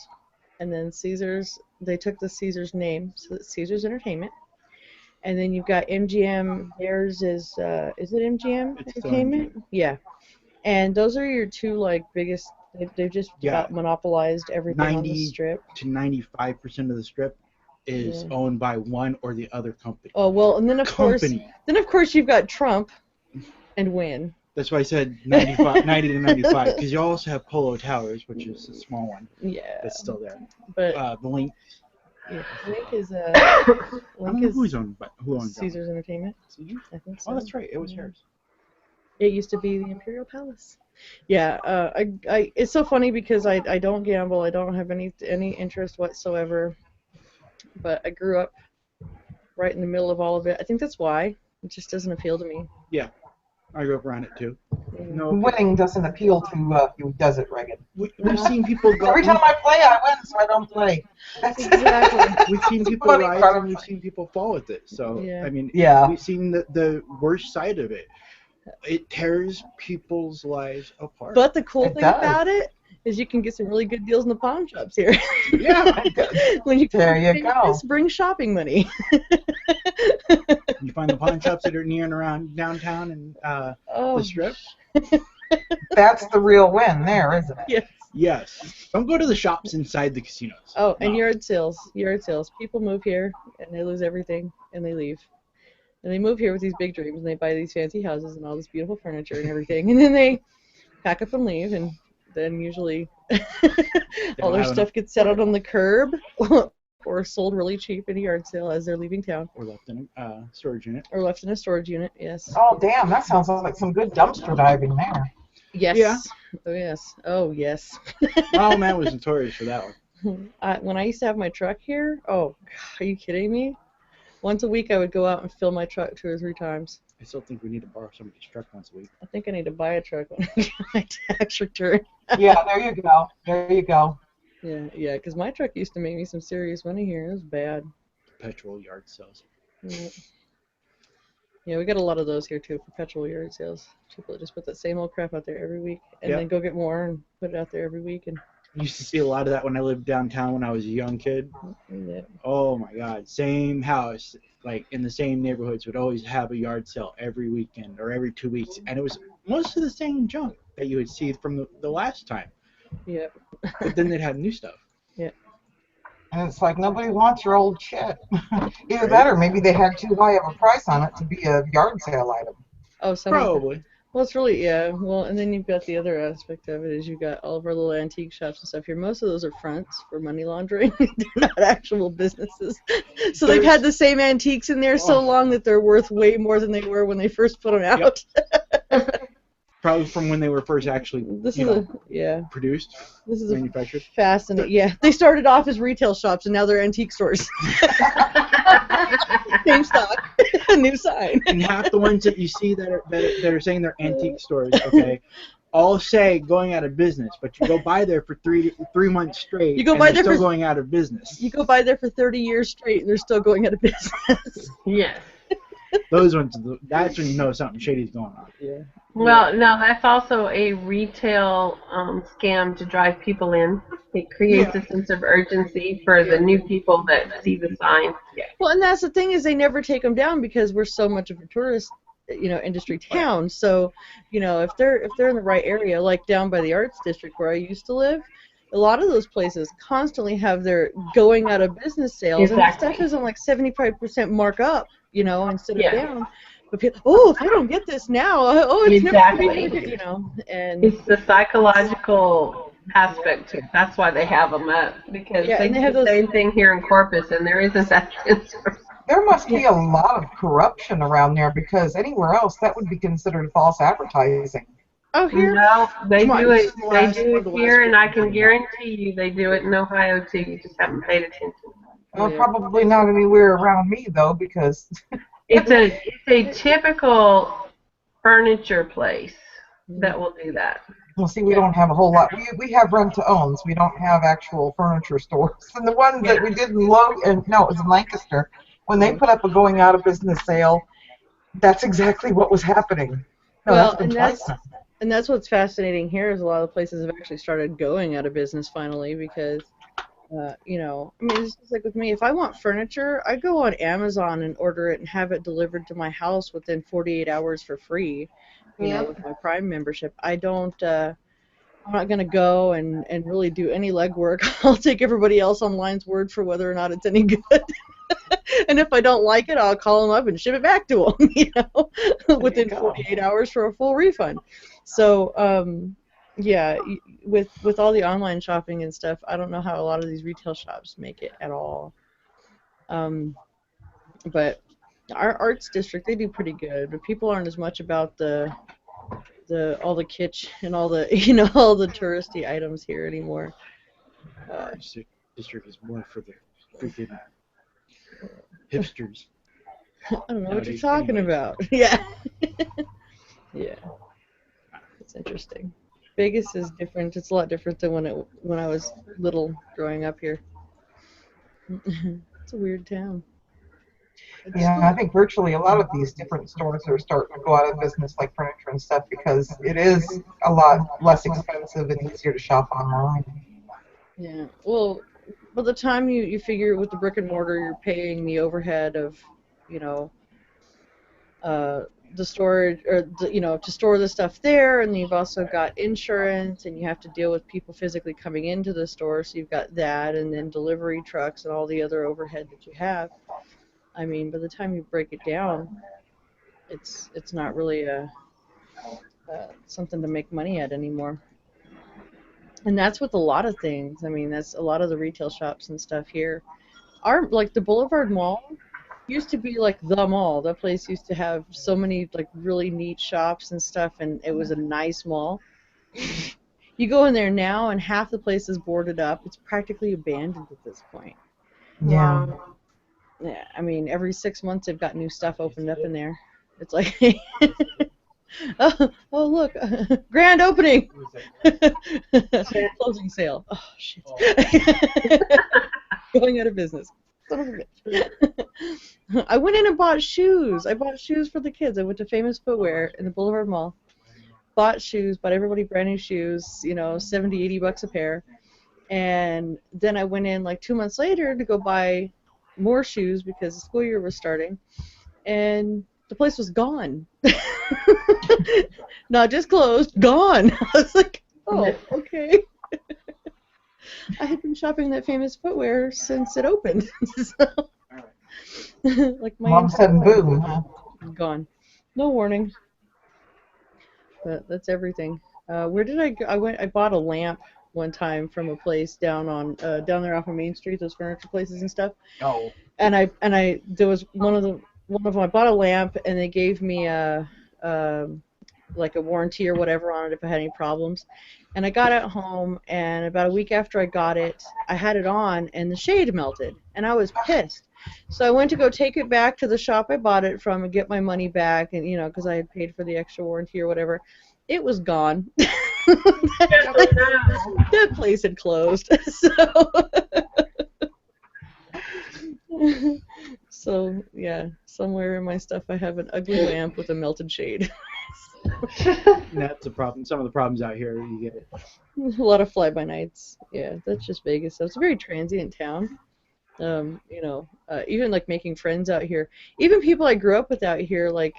and then Caesar's, they took the Caesar's name, so it's Caesar's Entertainment. And then you've got MGM. Theirs is it MGM It's still Entertainment? MGM. Yeah. And those are your two like biggest. They've just about monopolized everything on the 90 strip. to 95% of the strip is owned by one or the other company. Oh well, and then of course you've got Trump and Wynn. That's why I said 90 to 95, because you also have Polo Towers, which is a small one. Yeah. That's still there. But The Link. yeah, Link is I don't Link know is who owns that. Caesar's Entertainment. Caesar? I think so. Oh, that's right. It was hers. It used to be the Imperial Palace. Yeah, it's so funny because I don't gamble. I don't have any interest whatsoever. But I grew up right in the middle of all of it. I think that's why it just doesn't appeal to me. Yeah, I grew up around it too. No, Winning doesn't appeal to you, does it, Reagan? we've seen people go. Every time I play, I win, so I don't play. Exactly. We've seen people funny rise part of and we've seen people fall with it. So Yeah. I mean, Yeah. we've seen the worst side of it. It tears people's lives apart. But the cool It thing does. about it is you can get some really good deals in the pawn shops here. Yeah. When you There you pay go. this, bring shopping money. You find the pawn shops that are near and around downtown and the strip. That's the real win there, isn't it? Yes. Yes. Don't go to the shops inside the casinos. Oh, and No. yard sales. Yard sales. People move here and they lose everything and they leave. And they move here with these big dreams and they buy these fancy houses and all this beautiful furniture and everything. And then they pack up and leave, and then usually all their have stuff gets set out on the curb or sold really cheap at a yard sale as they're leaving town. Or left in a storage unit. Or left in a storage unit, yes. Oh, damn, that sounds like some good dumpster diving there. Yes. Yeah. Oh, yes. Oh, yes. Oh, man was notorious for that one. When I used to have my truck here, oh, are you kidding me? Once a week I would go out and fill my truck 2 or 3 times. I still think we need to borrow somebody's truck once a week. I think I need to buy a truck when I get my tax return. Yeah, there you go. There you go. Yeah, because my truck used to make me some serious money here. It was bad. Perpetual yard sales. Yeah, we got a lot of those here too, perpetual yard sales. People just put that same old crap out there every week, and Yep. then go get more and put it out there every week. And I used to see a lot of that when I lived downtown when I was a young kid. yeah. Oh my God, same house, like in the same neighborhoods, would always have a yard sale every weekend or every 2 weeks, and it was most of the same junk that you would see from the last time. Yeah. But then they'd have new stuff. Yeah. And it's like nobody wants your old shit. Either Right. that or maybe they had too high of a price on it to be a yard sale item. Oh, some of them. Probably. Well, it's really, yeah. Well, and then you've got the other aspect of it is you've got all of our little antique shops and stuff here. Most of those are fronts for money laundering. They're not actual businesses. So they've had the same antiques in there so long that they're worth way more than they were when they first put them out. Probably from when they were first actually produced, This is manufactured. Fascinating. Yeah, they started off as retail shops and now they're antique stores. Same stock, new sign. And half the ones that you see that are saying they're antique stores, okay, all say going out of business, but you go by there for three months straight, You go and by they're there still for- going out of business. You go by there for 30 years straight and they're still going out of business. Yes. Those ones, that's when you know something shady's going on. Yeah. Well, no, that's also a retail scam to drive people in. It creates a sense of urgency for the new people that see the sign. Well, and that's the thing is they never take them down because we're so much of a tourist, industry town. So, if they're in the right area, like down by the Arts District where I used to live, a lot of those places constantly have their going out of business sales, and the stuff is on like 75% markup, instead of down. But people, if I don't get this now, it's never going to be, and it's the psychological aspect to it. That's why they have them up, because they do the same thing here in Corpus, and there isn't that transfer. There must be a lot of corruption around there because anywhere else that would be considered false advertising. Oh, here? No, they do it. They do it here, and I can guarantee you they do it in Ohio too. You just haven't paid attention. Well, probably not anywhere around me though, because it's a typical furniture place that will do that. Well, see, we don't have a whole lot. We have rent-to-owns. We don't have actual furniture stores. And the ones that we did in it was in Lancaster. When they put up a going out of business sale, that's exactly what was happening. No, well, and that's what's fascinating here is a lot of places have actually started going out of business finally because, it's just like with me. If I want furniture, I go on Amazon and order it and have it delivered to my house within 48 hours for free, with my Prime membership. I don't, I'm not going to go and really do any legwork. I'll take everybody else online's word for whether or not it's any good. And if I don't like it, I'll call them up and ship it back to them, within 48 hours for a full refund. So, with all the online shopping and stuff, I don't know how a lot of these retail shops make it at all. But our Arts District, they do pretty good, but people aren't as much about all the kitsch and all the all the touristy items here anymore. District is more for the freaking hipsters. I don't know what you're talking about. Yeah. Yeah. It's interesting. Vegas is different. It's a lot different than when I was little growing up here. It's a weird town. Yeah, I think virtually a lot of these different stores are starting to go out of business, like furniture and stuff, because it is a lot less expensive and easier to shop online. Yeah. Well, by the time you figure with the brick and mortar, you're paying the overhead of, the storage or to store the stuff there, and you've also got insurance, and you have to deal with people physically coming into the store, so you've got that, and then delivery trucks and all the other overhead that you have. I mean, by the time you break it down, it's not really something to make money at anymore. And that's with a lot of things. I mean, that's a lot of the retail shops and stuff here. Like the Boulevard Mall used to be like the mall. That place used to have so many like really neat shops and stuff, and it was a nice mall. You go in there now, and half the place is boarded up. It's practically abandoned at this point. Yeah. Yeah, I mean, every 6 months they've got new stuff opened up in there. It's like, oh look, grand opening, closing sale. Oh shit, going out of business. Son of a bitch. I went in and bought shoes. I bought shoes for the kids. I went to Famous Footwear in the Boulevard Mall. Bought shoes, bought everybody brand new shoes, you know, 70, 80 bucks a pair. And then I went in like 2 months later to go buy more shoes because the school year was starting. And the place was gone. Not just closed, gone. I was like, oh, okay. I had been shopping that Famous Footwear since it opened. So, like my Mom said boom, huh? gone. No warning. But that's everything. Where did I go? I bought a lamp one time from a place down there off of Main Street, those furniture places and stuff. Oh. And there was one of them. I bought a lamp and they gave me like a warranty or whatever on it if I had any problems. And I got it home, and about a week after I got it, I had it on, and the shade melted, and I was pissed. So I went to go take it back to the shop I bought it from and get my money back, and because I had paid for the extra warranty or whatever. It was gone. That place had closed. So yeah, somewhere in my stuff I have an ugly lamp with a melted shade. That's a problem. Some of the problems out here, you get it. A lot of fly-by-nights. Yeah, that's just Vegas. So it's a very transient town. Even like making friends out here. Even people I grew up with out here, like,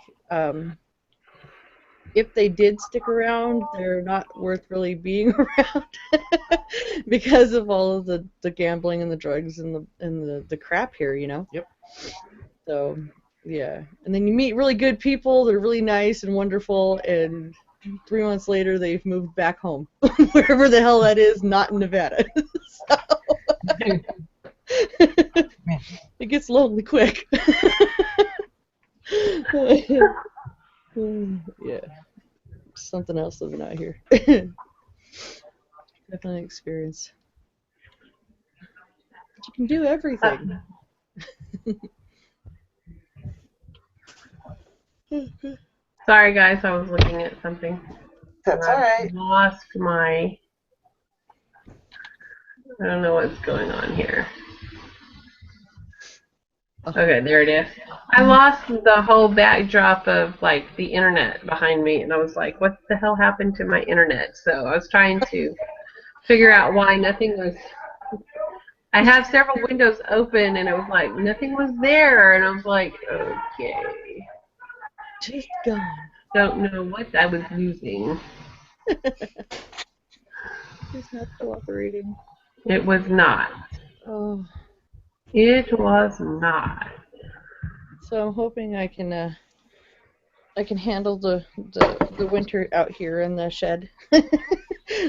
if they did stick around, they're not worth really being around because of all of the gambling and the drugs and the crap here, Yep. So, yeah. And then you meet really good people that are really nice and wonderful, and 3 months later they've moved back home, wherever the hell that is, not in Nevada. So, it gets lonely quick. Yeah. Something else living out here. Definitely experience. But you can do everything. Sorry, guys, I was looking at something. That's all right. Lost my. I don't know what's going on here. Okay, there it is. I lost the whole backdrop of like the internet behind me, and I was like, "What the hell happened to my internet?" So I was trying to figure out why nothing was. I have several windows open, and it was like nothing was there, and I was like, "Okay." Just gone. Don't know what I was using. It's not cooperating. It was not. Oh. It was not. So I'm hoping I can handle the winter out here in the shed,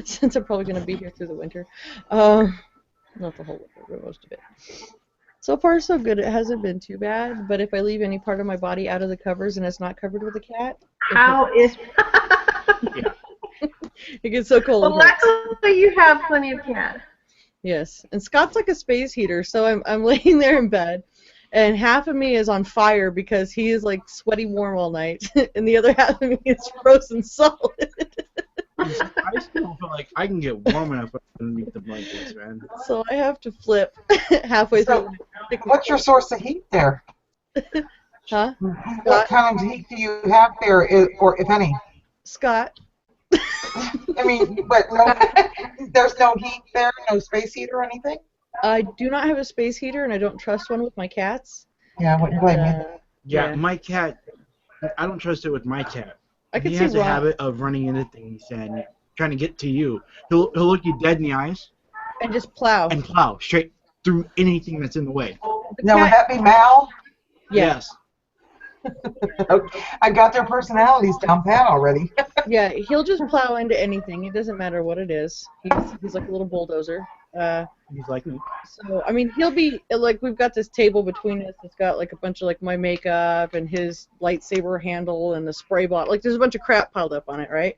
since I'm probably gonna be here through the winter. Not the whole winter, but most of it. So far, so good. It hasn't been too bad. But if I leave any part of my body out of the covers and it's not covered with a cat, How is? it gets so cold. Well, luckily you have plenty of cat. Yes, and Scott's like a space heater, so I'm laying there in bed, and half of me is on fire because he is like sweaty warm all night, and the other half of me is frozen solid. I still feel like I can get warm enough underneath the blankets, man. So I have to flip halfway through. What's your source of heat there? Huh? What kind of heat do you have there, or if any? Scott. I mean, but no, there's no heat there, no space heat or anything? I do not have a space heater, and I don't trust one with my cats. Yeah, I wouldn't blame you. Yeah, my cat, I don't trust it with my cat. I can He see has a Ron. habit of running into things and trying to get to you. He'll look you dead in the eyes And just plow. and plow straight through anything that's in the way. Now, would that be Mal? Yeah. Okay. I got their personalities down pat already. Yeah, he'll just plow into anything. It doesn't matter what it is. He's like a little bulldozer. He's like me. So, I mean, he'll be, like, we've got this table between us that's got, like, a bunch of, like, my makeup and his lightsaber handle and the spray bottle. Like, there's a bunch of crap piled up on it, right?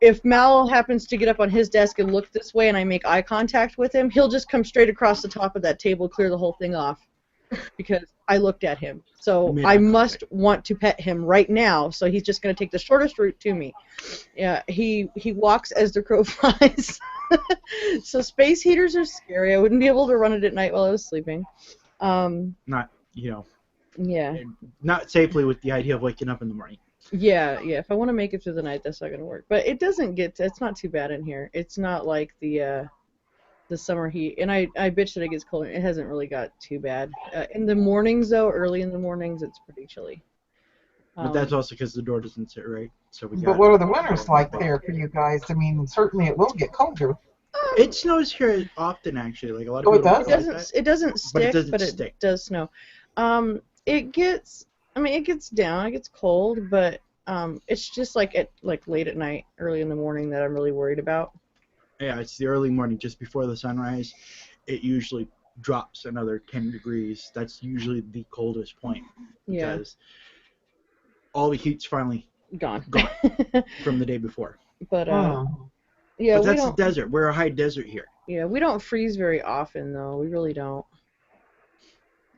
If Mal happens to get up on his desk and look this way and I make eye contact with him, he'll just come straight across the top of that table, clear the whole thing off. because I looked at him. So made I eye must contact. want to pet him right now. So he's just going to take the shortest route to me. Yeah, he walks as the crow flies. So space heaters are scary. I wouldn't be able to run it at night while I was sleeping. Not, you know, Yeah. not safely with the idea of waking up in the morning. Yeah, yeah. If I want to make it through the night, that's not gonna work. But it doesn't get. It's not too bad in here. It's not like the summer heat. And I bitch that it gets colder. It hasn't really got too bad. In the mornings though, early in the mornings, it's pretty chilly. But that's also because the door doesn't sit right. So we But got. what are the winters like there for you guys? I mean, certainly it will get colder. It snows here often, actually. Like a lot of Oh, it people does? don't like that. It doesn't But it stick, doesn't but it stick. does snow. It gets. I mean, it gets down. It gets cold, but it's just like late at night, early in the morning that I'm really worried about. Yeah, it's the early morning, just before the sunrise. It usually drops another 10 degrees. That's usually the coldest point Yeah, because all the heat's finally gone. gone from the day before. But Hmm. yeah, But we that's don't. the desert. We're a high desert here. Yeah, we don't freeze very often though. We really don't.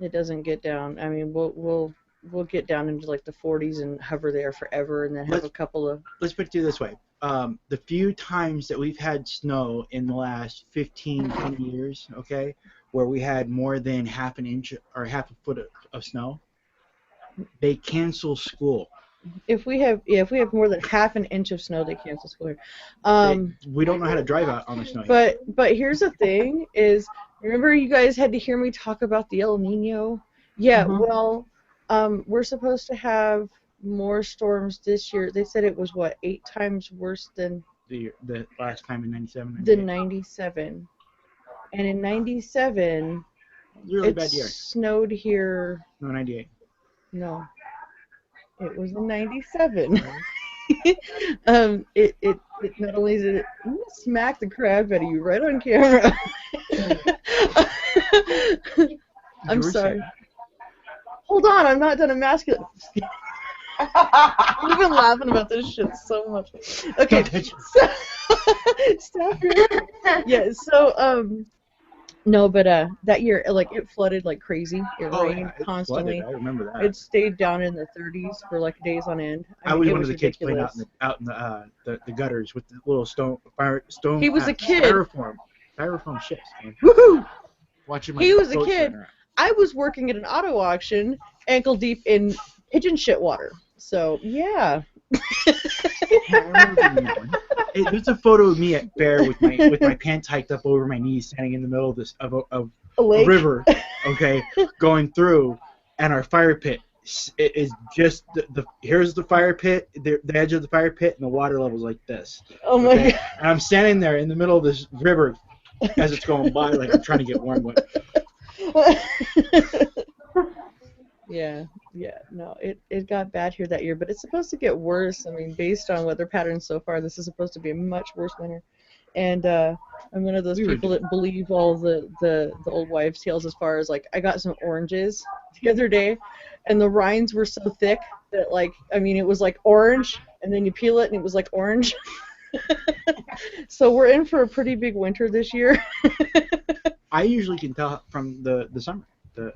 It doesn't get down. I mean, we'll get down into like the 40s and hover there forever, and then have Let's- a couple of. Let's put it this way. The few times that we've had snow in the last 15, 20 years, okay, where we had more than half an inch or half a foot of snow, they cancel school. If we have more than half an inch of snow, they cancel school here. We don't know how to drive out on the snow here. But here's the thing: is remember you guys had to hear me talk about the El Nino? Yeah. Mhm. Well, we're supposed to have more storms this year. They said it was what 8 times worse than The last time in 97. the 97. And in 97, Really it bad year. snowed here. No, 98. No, it was in 97. Right. It not only did it I'm gonna smack the crap out of you right on camera. I'm You were sorry. saying. Hold on, I'm not done emasculating. We've been laughing about this shit so much. Okay, so stop. Yeah, so no, but that year like it flooded like crazy. It Oh, rained yeah, it constantly. flooded. I remember that. It stayed down in the 30s for like days on end. I mean, was it one of the kids playing ridiculous. out in the gutters with the little stone He was a kid. styrofoam ships, man. Woohoo! Watching my He was a boats kid. run around. I was working at an auto auction, ankle deep in pigeon shit water. So yeah. I remember being that one. There's a photo of me at fair with my pants hiked up over my knees, standing in the middle of A a lake. river, okay, going through, and our fire pit is just here's the fire pit, the edge of the fire pit, and the water level's like this. Oh my Okay? god. And I'm standing there in the middle of this river as it's going by, like I'm trying to get warm. Yeah, no, it got bad here that year, but it's supposed to get worse. I mean, based on weather patterns so far, this is supposed to be a much worse winter. And I'm one of those people that believe all the old wives' tales as far as like I got some oranges the other day, and the rinds were so thick that like I mean it was like orange, and then you peel it and it was like orange. So we're in for a pretty big winter this year. I usually can tell from the summer.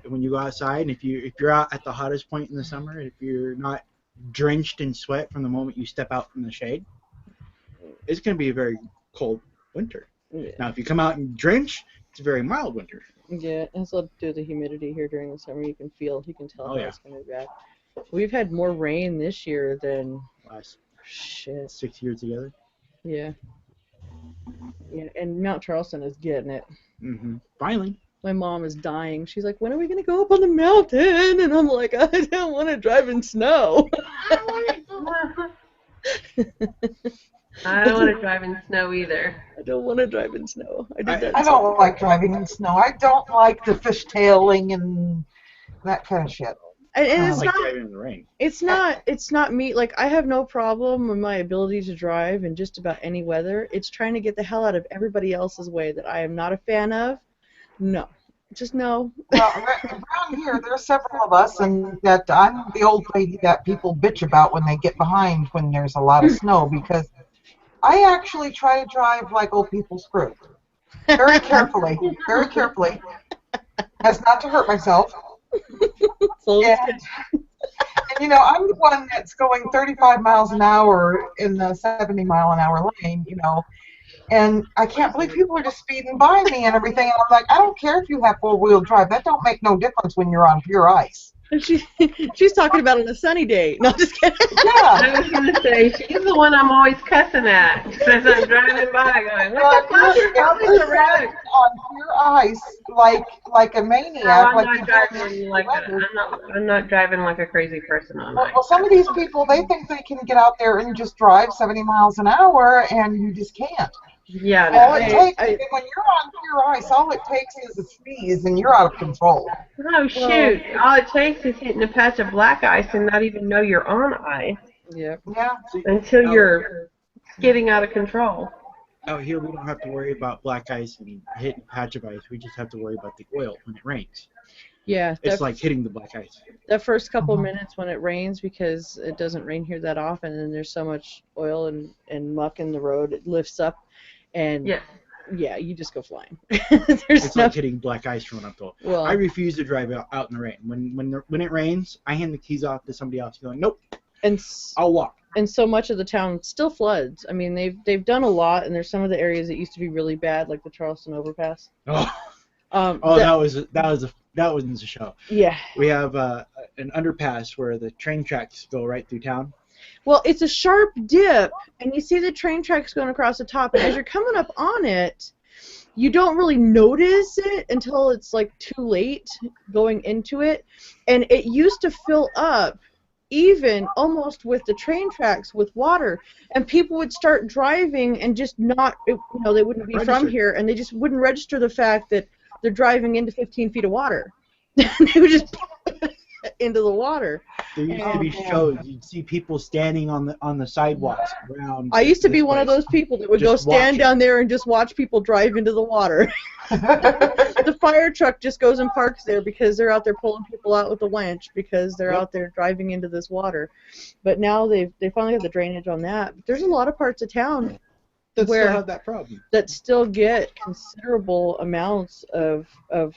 When you go outside, and if you're out at the hottest point in the summer, if you're not drenched in sweat from the moment you step out from the shade, it's going to be a very cold winter. Yeah. Now, if you come out and drench, it's a very mild winter. Yeah, and so do the humidity here during the summer. You can tell Oh, how yeah. it's gonna be bad. We've had more rain this year than Last shit. 6 years together. Yeah. Yeah, and Mount Charleston is getting it. Finally. My mom is dying. She's like, when are we gonna go up on the mountain? And I'm like, I don't want to drive in snow. I don't want to drive in snow either. I don't want to drive in snow. I did that. I don't like driving in snow. I don't like the fishtailing and that kind of shit. And I it's like not. driving in the rain. It's not me. Like I have no problem with my ability to drive in just about any weather. It's trying to get the hell out of everybody else's way that I am not a fan of. No, just no. Well, around here, there are several of us, and that I'm the old lady that people bitch about when they get behind when there's a lot of snow, because I actually try to drive like old people screw. Very carefully, as not to hurt myself. Slow as And, and I'm the one that's going 35 miles an hour in the 70 mile an hour lane, and I can't believe people are just speeding by me and everything. And I'm like, I don't care if you have four-wheel drive. That don't make no difference when you're on pure ice. And she's talking about on a sunny day. No, just kidding. Yeah. I was going to say, she's the one I'm always cussing at as I'm driving by going, Well, what the fuck, you're holding the road. on pure ice like a No, maniac, I'm like not you driving do. like I'm not driving like a crazy person on ice. Well, some of these people, they think they can get out there and just drive 70 miles an hour, and you just can't. Yeah, All no. it takes, when you're on pure ice, all it takes is a sneeze, and you're out of control. Oh, shoot. All it takes is hitting a patch of black ice and not even know you're on ice Yeah. Yeah. until you're getting out of control. Out here, we don't have to worry about black ice and hitting a patch of ice. We just have to worry about the oil when it rains. Yeah. It's like hitting the black ice. The first couple of minutes when it rains, because it doesn't rain here that often, and there's so much oil and muck in the road, it lifts up, and yeah, you just go flying. It's like hitting black ice from what I'm told. Well, I refuse to drive out in the rain. When it rains, I hand the keys off to somebody else. Going, nope, I'll walk. And so much of the town still floods. I mean, they've done a lot, and there's some of the areas that used to be really bad, like the Charleston Overpass. That wasn't a show. Yeah. We have an underpass where the train tracks go right through town. Well, it's a sharp dip, and you see the train tracks going across the top, and as you're coming up on it, you don't really notice it until it's like too late going into it, and it used to fill up even almost with the train tracks with water, and people would start driving and just not, they wouldn't be from here, and they just wouldn't register the fact that they're driving into 15 feet of water. They would just into the water. There used to be shows. You'd see people standing on the sidewalks around. I used to be one of those people that would go stand down there and just watch people drive into the water. The fire truck just goes and parks there because they're out there pulling people out with a winch because they're out there driving into this water. But now they finally got the drainage on that. But there's a lot of parts of town that still have that problem. That still get considerable amounts of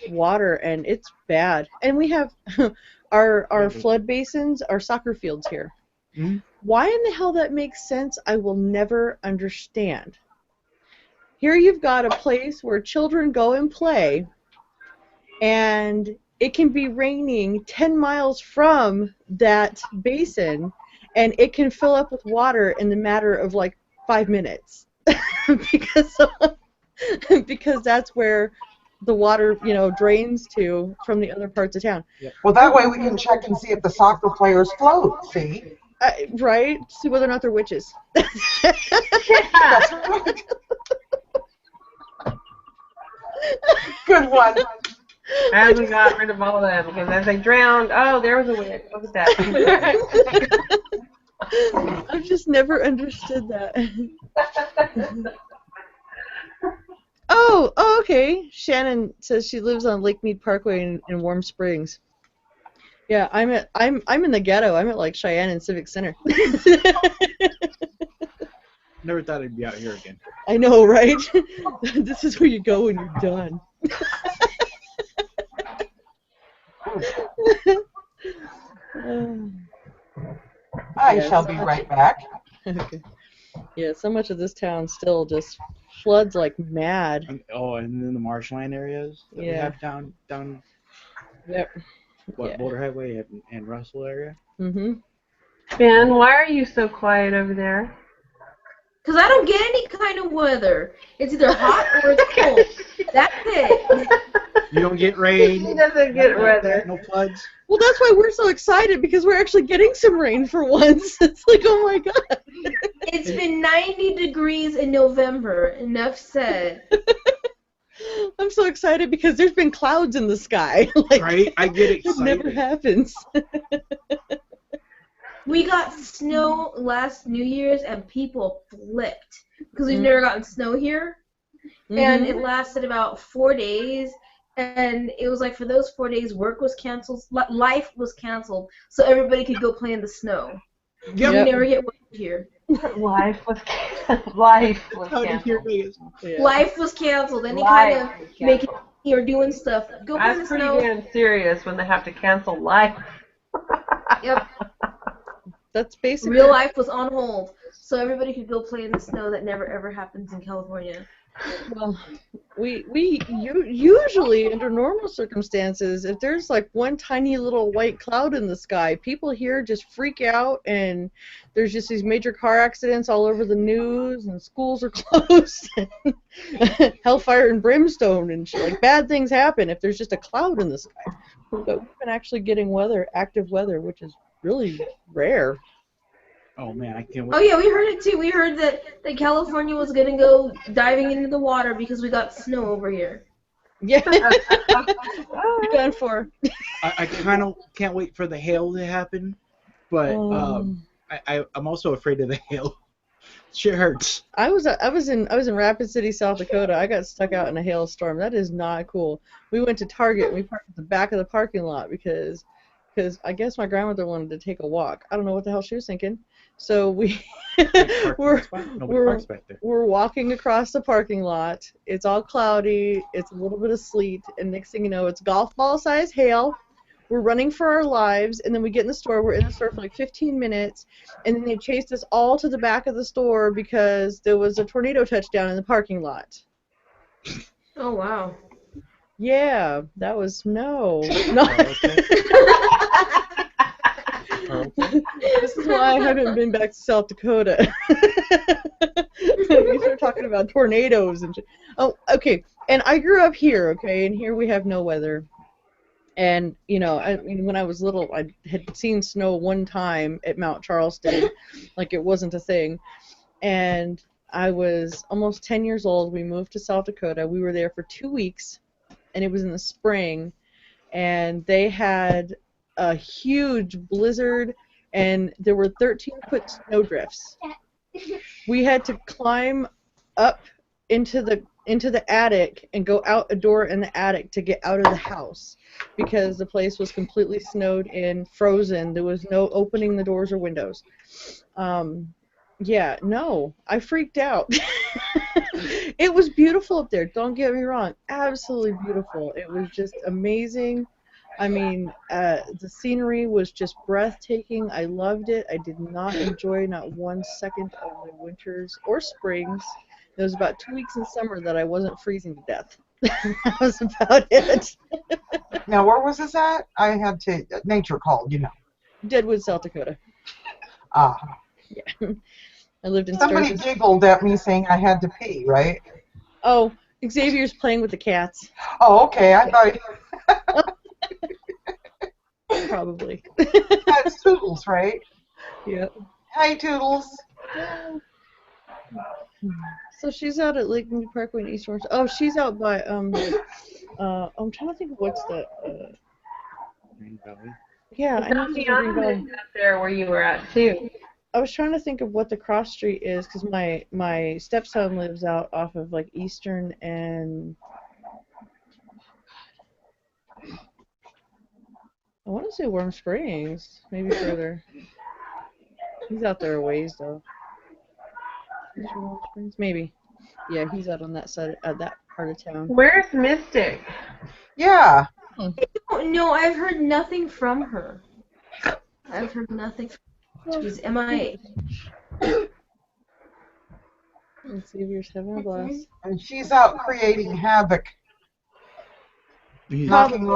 water, and it's bad. And we have our flood basins, our soccer fields here. Mm-hmm. Why in the hell that makes sense, I will never understand. Here you've got a place where children go and play, and it can be raining 10 miles from that basin, and it can fill up with water in the matter of like 5 minutes. because that's where the water, drains to from the other parts of town. Well, that way we can check and see if the soccer players float, see? Right? See whether or not they're witches. That's right. Good one. As we got rid of all of them, because as they drowned, oh, there was a witch. Look at that. I've just never understood that. Oh, okay. Shannon says she lives on Lake Mead Parkway in Warm Springs. Yeah, I'm in the ghetto. I'm at like Cheyenne and Civic Center. Never thought I'd be out here again. I know, right? This is where you go when you're done. I shall be right back. Okay. Yeah, so much of this town still just floods like mad. And then the marshland areas that we have down. Yep. Boulder Highway and Russell area. Mhm. Ben, why are you so quiet over there? Because I don't get any kind of weather. It's either hot or it's cold. That's it. You don't get rain. He doesn't get weather. No floods. Well, that's why we're so excited, because we're actually getting some rain for once. It's like, oh my god. It's been 90 degrees in November. Enough said. I'm so excited because there's been clouds in the sky. Like, right? I get excited. It never happens. We got snow last New Year's and people flipped because we've never gotten snow here. And it lasted about 4 days. And it was like for those 4 days, work was canceled, life was canceled, so everybody could go play in the snow. Yep. We never get weather here. Life was canceled. Life was canceled. Then they kind of make it or doing stuff. Go play in That's the pretty snow. damn serious when they have to cancel life. Yep. That's basically Real life was on hold, so everybody could go play in the snow. That never ever happens in California. well. You usually under normal circumstances, if there's like one tiny little white cloud in the sky, people here just freak out, and there's just these major car accidents all over the news, and schools are closed, and hellfire and brimstone, and shit. Like bad things happen if there's just a cloud in the sky. But we've been actually getting active weather, which is really rare. Oh man, I can't Oh wait. yeah, we heard it too. We heard that California was gonna go diving into the water because we got snow over here. Yeah, you're done for. I kind of can't wait for the hail to happen, but I'm also afraid of the hail. Shit hurts. I was in Rapid City, South Dakota. I got stuck out in a hailstorm. That is not cool. We went to Target and we parked at the back of the parking lot because I guess my grandmother wanted to take a walk. I don't know what the hell she was thinking. So we're we're walking across the parking lot. It's all cloudy. It's a little bit of sleet, and next thing you know, it's golf ball size hail. We're running for our lives, and then we get in the store. We're in the store for like 15 minutes, and then they chased us all to the back of the store because there was a tornado touchdown in the parking lot. Oh wow. Yeah, that was no. This is why I haven't been back to South Dakota. You start talking about tornadoes and shit. Oh, okay. And I grew up here, okay, and here we have no weather. And, you know, I mean, when I was little, I had seen snow one time at Mount Charleston, like it wasn't a thing. And I was almost 10 years old. We moved to South Dakota. We were there for 2 weeks, and it was in the spring. And they had a huge blizzard, and there were 13-foot snowdrifts. We had to climb up into the attic and go out a door in the attic to get out of the house because the place was completely snowed in, frozen. There was no opening the doors or windows. Yeah, no, I freaked out. It was beautiful up there, don't get me wrong. Absolutely beautiful. It was just amazing. I mean, the scenery was just breathtaking. I loved it. I did not enjoy not 1 second of the winters or springs. There was about 2 weeks in summer that I wasn't freezing to death. That was about it. Now, where was this at? I had to, nature called, you know. Deadwood, South Dakota. Ah. Yeah. I lived in Somebody Sturgis. giggled at me saying I had to pee, right? Oh, Xavier's playing with the cats. Oh, okay. I thought Probably. that's Toodles, right? Yep. Hi, Toodles. So she's out at Lake Mead Parkway in East Orange. Oh, she's out by I'm trying to think of what's the Green Valley. yeah, I know she's in Green Valley. Up there where you were at too. I was trying to think of what the cross street is because my stepson lives out off of like Eastern and I want to say Warm Springs, maybe further. He's out there a ways though. Warm Springs, maybe. Yeah, he's out on that side, that part of town. Where's Mystic? Yeah. No, I've heard nothing from her. I've heard nothing from her. She's MIA. Let's see if you're having a blast. And she's out creating havoc, Yeah. knocking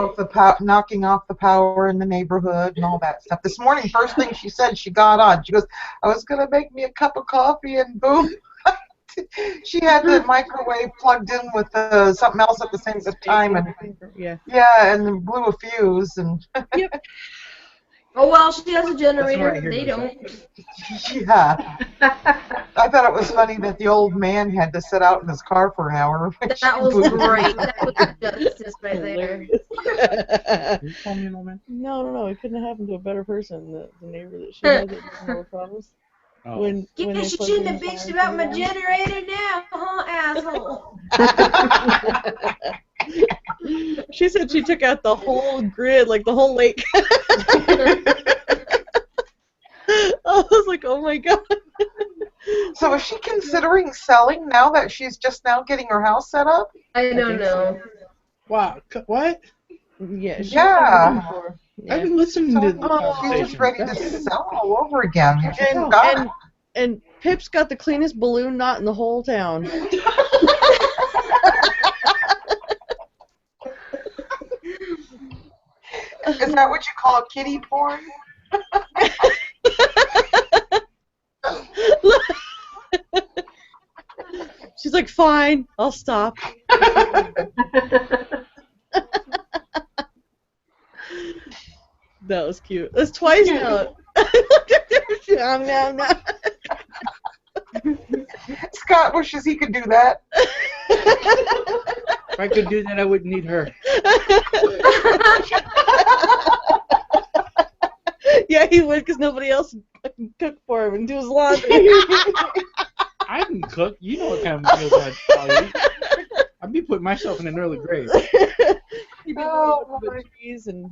off the power in the neighborhood and all that stuff. This morning, first thing she said, she got on. She goes, "I was gonna make me a cup of coffee," and boom, she had the microwave plugged in with something else at the same time, and Yeah. and then blew a fuse, and Yep. Oh well, she has a That's generator. what I hear They you don't. yeah. I thought it was funny that the old man had to sit out in his car for an hour. That was great. That was justice right there. You call me an old man? No. It couldn't have happened to a better person. The neighbor that she had that didn't have no problems. Oh. When Yeah, they she plugged shouldn't in have the bitched fire about my alarm. generator now, huh, asshole? She said she took out the whole grid, like the whole lake. I was like, oh my god. So is she considering selling now that she's just now getting her house set up? I don't know. Wow. What? Yeah, she's Yeah. done it before. I've Yeah. been listening So to the she's just conversation. ready to sell all over again. You just And got and and Pip's got the cleanest balloon knot in the whole town. Is that what you call kitty porn? She's like, fine, I'll stop. That was cute. That's twice now. Nom, nom, nom. Scott wishes he could do that. If I could do that, I wouldn't need her. Yeah, he would, because nobody else would fucking cook for him and do his laundry. I can cook. You know what kind of meals I'll eat. I'd be putting myself in an early grave. He'd be oh, with cheese and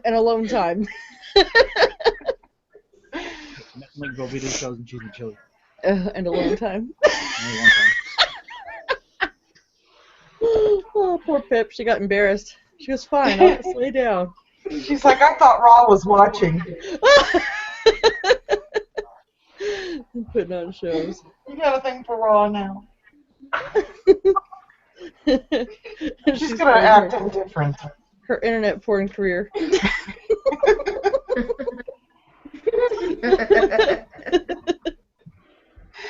alone time. Nothing like Velveeta shells and cheese and chili. And alone time. Only one time. Oh, poor Pip. She got embarrassed. She was fine. I'll just lay down. She's like, I thought Raw was watching. Putting on shows. You got a thing for Raw now. She's gonna act indifferent. Her internet porn career.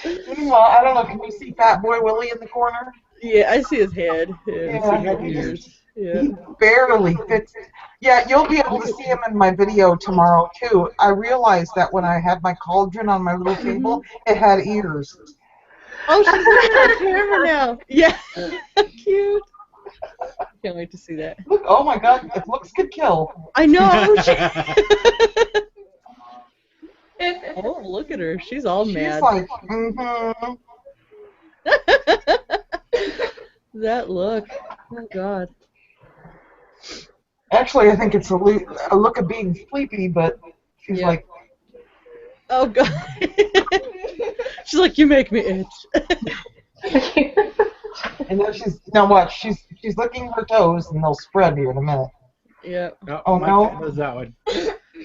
Meanwhile, I don't know, can you see Fat Boy Willie in the corner? Yeah, I see his head. Yeah. He barely fits. Yeah, you'll be able to see him in my video tomorrow, too. I realized that when I had my cauldron on my little table, it had ears. Oh, she's looking at the camera now. Yeah. Cute. Can't wait to see that. Look, oh my god, if looks could kill. I know. Oh, look at her. She's all mad. She's like, mm-hmm. That look. Oh, God. Actually, I think it's a look of being sleepy, but she's like... Oh, God. She's like, you make me itch. And then now watch, she's licking her toes, and they'll spread here in a minute. Yeah. Oh, no? What was that one?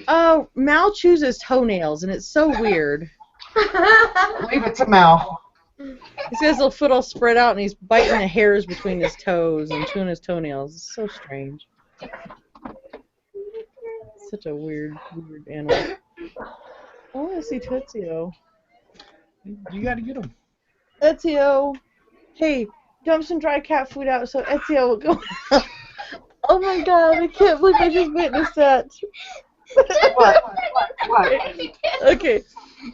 Oh, Mal chews his toenails, and it's so weird. Leave it to Mal. He's got his little foot all spread out, and he's biting the hairs between his toes and chewing his toenails. It's so strange. Such a weird animal. I want to see Tetsio. You gotta get him. Ezio, hey, dump some dry cat food out so Ezio will go. Oh my God, I can't believe I just witnessed that. What? Okay,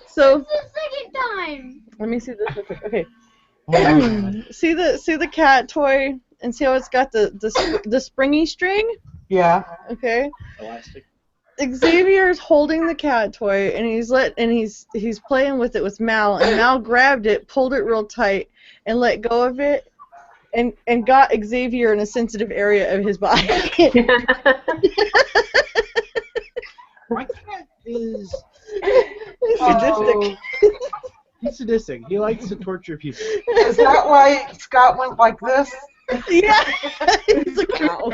so It's the second time. let me see this real quick. Okay, see the cat toy and see how it's got the springy string. Yeah. Okay. Elastic. Xavier's holding the cat toy and he's playing with it with Mal, and Mal grabbed it, pulled it real tight, and let go of it, and got Xavier in a sensitive area of his body. My cat is Sadistic. he's sadistic. He likes to torture people. Is that why Scott went like this? Yeah, he's a cow.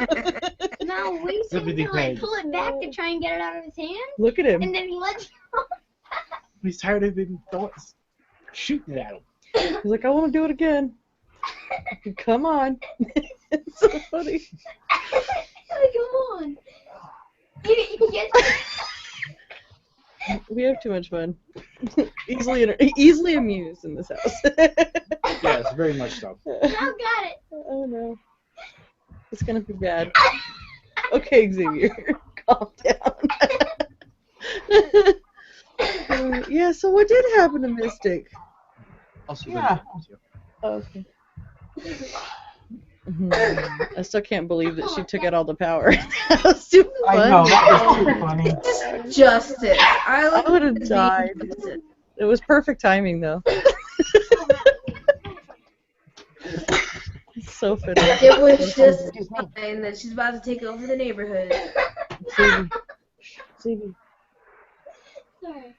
Now we seem to like pull it back to try and get it out of his hand, Look at him. and then he lets go. He's tired of being shooting it at him. He's like, I want to do it again. Come on. It's so funny. Come on. You get We have too much fun. Easily amused in this house. Yes, very much so. Now got it. Oh no. It's gonna be bad. Okay, Xavier. Calm down. Yeah, so what did happen to Mystic? Also, Yeah. Okay. I still can't believe that she took out all the power. That was too funny. I know, that was too funny. Just justice. I would have died. It was perfect timing, though. So fitting. It was just fine that she's about to take over the neighborhood. Stevie. Sorry.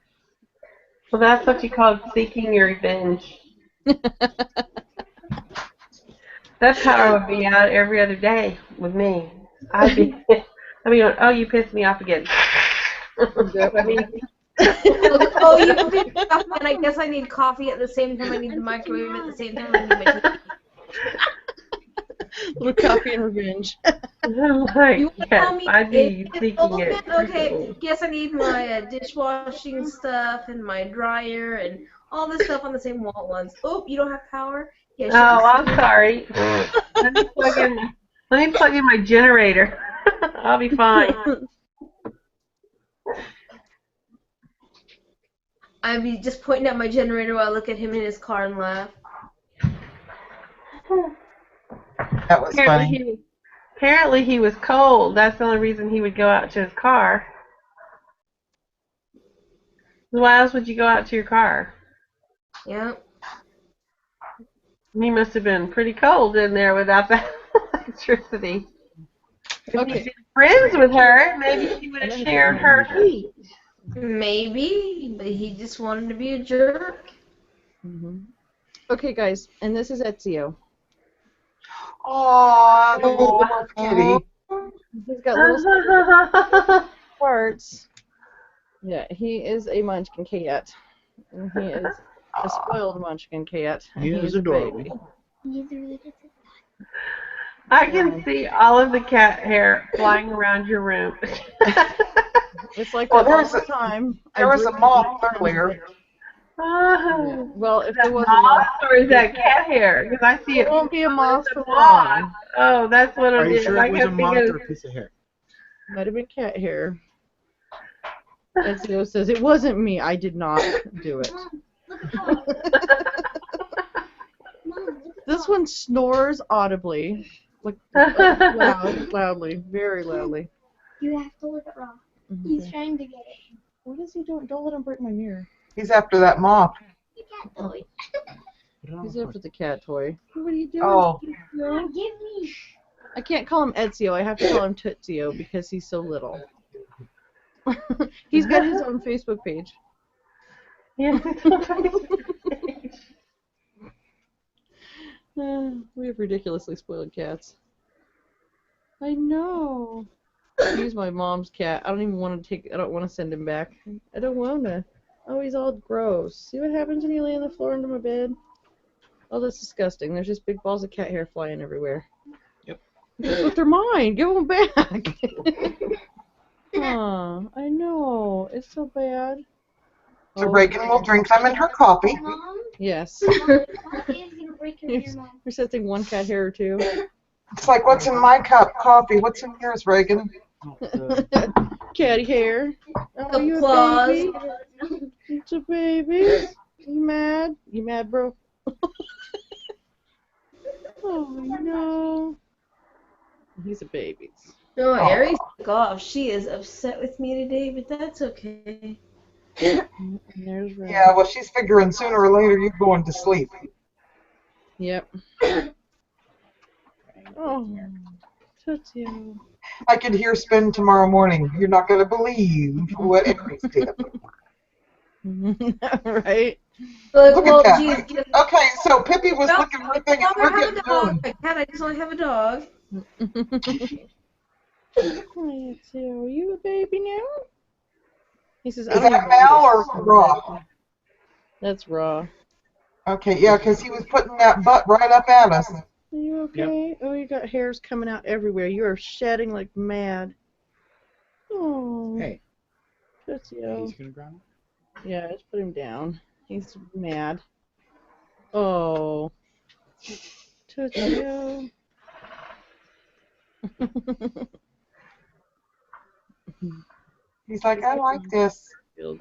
Well, that's what you call seeking your revenge. That power would be out every other day with me. I'd be going, oh, you pissed me off again. I mean, Oh, you need coffee, and I guess I need coffee at the same time. I need the microwave at the same time. I need my TV. Little coffee and revenge. I'm like, You yes, tell me I'd be it's seeking it. open? Okay, frequently. yes, I need my dishwashing stuff and my dryer and all this stuff on the same wall at once. Oh, you don't have power? Yeah, Oh, I'm sorry. Let me plug in my generator. I'll be fine. I'd be just pointing at my generator while I look at him in his car and laugh. That was funny. Apparently he was cold. That's the only reason he would go out to his car. Why else would you go out to your car? Yeah. He must have been pretty cold in there without that electricity. If he'd been friends with her, maybe she would have shared her heat. Maybe, but he just wanted to be a jerk. Okay, guys, and this is Ezio. Aw, the little kitty. He's got little parts. Yeah, he is a munchkin cat. And he is a spoiled munchkin cat. And He is adorable. baby. I can see all of the cat hair flying around your room. It's like Well, that all the time. There was a moth earlier. Well, if Is that there was a moth moth, or is that cat hair? Because I see it it. won't be a moth It's a for moth. long. Oh, that's what Are it you is. sure I it was a kept moth thinking. or a piece of hair? Might have been cat hair. Ezio says, it wasn't me. I did not do it. This one snores audibly. Like loudly, very loudly. You have to look at Rob. He's trying to get it. What is he doing? Don't let him break my mirror. He's after that moth. You can't do it. He's after the cat toy. What are you doing? Oh, Give me. I can't call him Ezio. I have to call him Tootsio because he's so little. He's got his own Facebook page. Yeah. We have ridiculously spoiled cats. I know. He's my mom's cat. I don't even want to I don't want to send him back. I don't want to. Oh, he's all gross. See what happens when you lay on the floor under my bed? Oh, that's disgusting. There's just big balls of cat hair flying everywhere. Yep. But they're mine. Give them back. I know. It's so bad. so Reagan will drink some in her coffee. Mom, Yes. Mom, what is gonna break your ear, Mom? You're setting one cat hair or two. It's like, what's in my cup? Coffee. What's in yours, Reagan? Catty hair. Oh, The you claws. a baby? It's a baby. You mad? You mad, bro? Oh no. He's a baby. No, Aries took off. She is upset with me today, but that's okay. And there's Red. Yeah, well, she's figuring sooner or later you're going to sleep. Yep. Oh, Tootsio. I could hear Spin tomorrow morning. You're not going to believe what Aries did. Right? But, Look well, at that. geez, Okay, so Pippi was no, looking for things. I We're have a getting dog. done. I can't. I just want to have a dog. Tootsio, are you a baby now? He says, I Is don't that even Mal know or this. Raw? That's raw. Okay, yeah, because he was putting that butt right up at us. Are you okay? Oh, you got hairs coming out everywhere. You are shedding like mad. Oh, Hey, Tootsio. he's gonna ground. Yeah, let's put him down. He's mad. Oh. Tootsio. He's like, I like this. Garfield.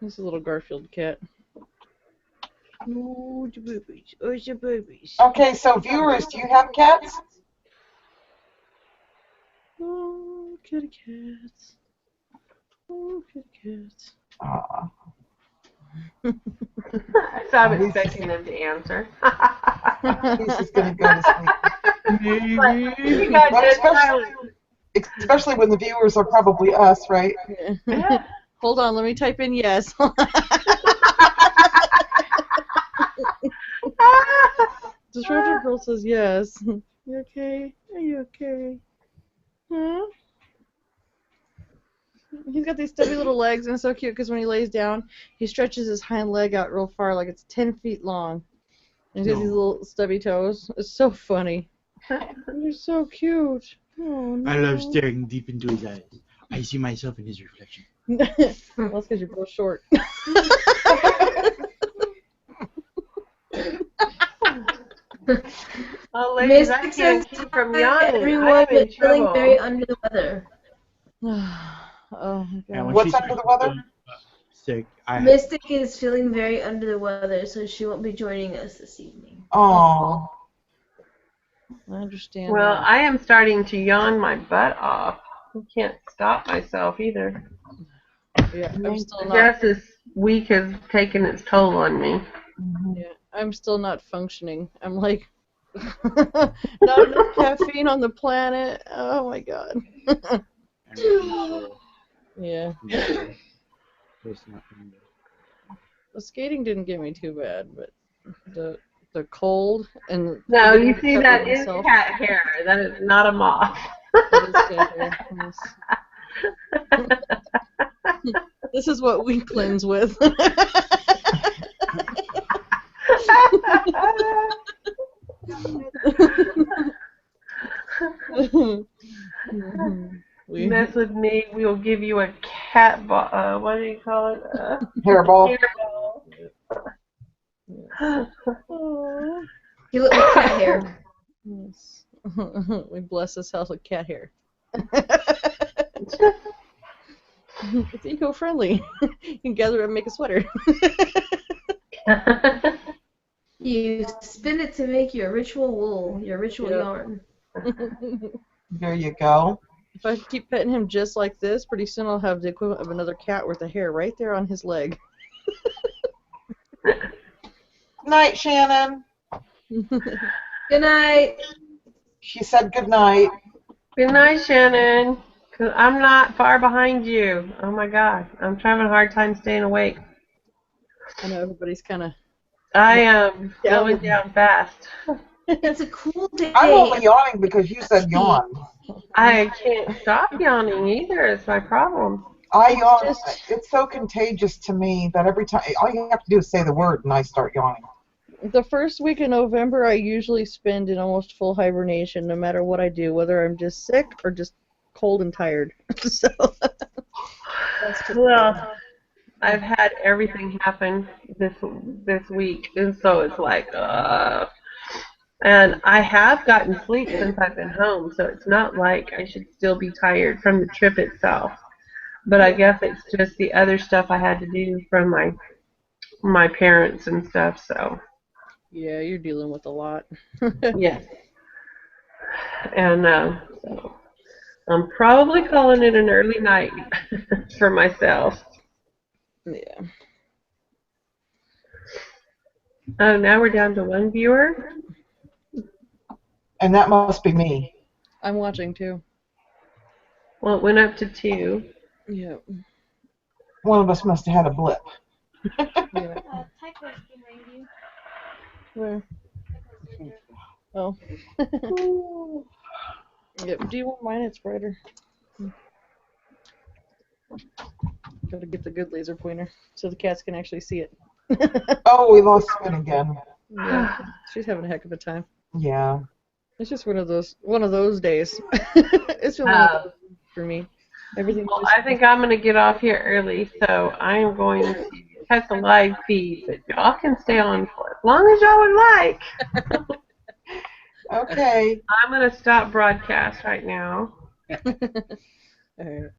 He's a little Garfield cat. Oh, the boobies. Oh, the boobies. Okay, so viewers, do you have cats? Oh, kitty cats. Oh, kitty cats. Aw. So I'm expecting them to answer. He's just going to go to sleep. You got But dead silent. especially when the viewers are probably us, right? Hold on, let me type in yes. The short girl says yes. You okay? Are you okay? Huh? He's got these stubby little legs, and it's so cute because when he lays down, he stretches his hind leg out real far, like it's 10 feet long. And he's got these little stubby toes. It's so funny. You're so cute. Oh, no. I love staring deep into his eyes. I see myself in his reflection. Well, that's because you're both short. Oh, ladies, I Mystic can't says keep from hi, yawning. everyone, I'm in but feeling trouble. very under the weather. Oh, my And God. when What's she's under the weather? sick, Mystic is feeling very under the weather, so she won't be joining us this evening. Oh. I understand Well, that. I am starting to yawn my butt off. I can't stop myself either. Yeah, I'm still I not. guess this week has taken its toll on me. Yeah, I'm still not functioning. I'm like, not enough caffeine on the planet. Oh my God. Yeah. The skating didn't get me too bad, but the cold and No, forgetting you to see, cover that is myself. cat hair. That is not a moth. That is cat hair. Yes. This is what we cleanse with. Mess with me, we'll give you a cat ball. What do you call it? Hairball. Aw. You look like cat hair. Yes. We bless this house with cat hair. It's eco-friendly. You can gather it and make a sweater. You spin it to make your ritual wool, your ritual Yep. yarn. There you go. If I keep petting him just like this, pretty soon I'll have the equivalent of another cat worth of hair right there on his leg. Night, Shannon. Good night. She said good night. Good night, Shannon. 'Cause I'm not far behind you. Oh my God, I'm having a hard time staying awake. I know everybody's kind of. I am going down fast. It's a cool day. I'm only yawning because you said yawn. I can't stop yawning either. It's my problem. I yawn. It's so contagious to me that every time, all you have to do is say the word and I start yawning. The first week in November, I usually spend in almost full hibernation, no matter what I do, whether I'm just sick or just cold and tired. So. Well, I've had everything happen this week, and so it's like, and I have gotten sleep since I've been home, so it's not like I should still be tired from the trip itself. But I guess it's just the other stuff I had to do from my parents and stuff. So Yeah, you're dealing with a lot. yes, and so I'm probably calling it an early night for myself. Yeah. Oh, now we're down to one viewer. And that must be me. I'm watching too. Well, it went up to 2. Yeah. One of us must have had a blip. Yeah. Tycho's behind you. Where? Oh. Yep. Do you want mine? It's brighter. Gotta get the good laser pointer so the cats can actually see it. Oh, we lost Spin again. Yeah. She's having a heck of a time. Yeah. It's just one of those days. It's been one of those for me. Everything. Well, I think I'm going to get off here early, so I am going to cut the live feed, but y'all can stay on for as long as y'all would like. Okay. I'm going to stop broadcast right now. All right.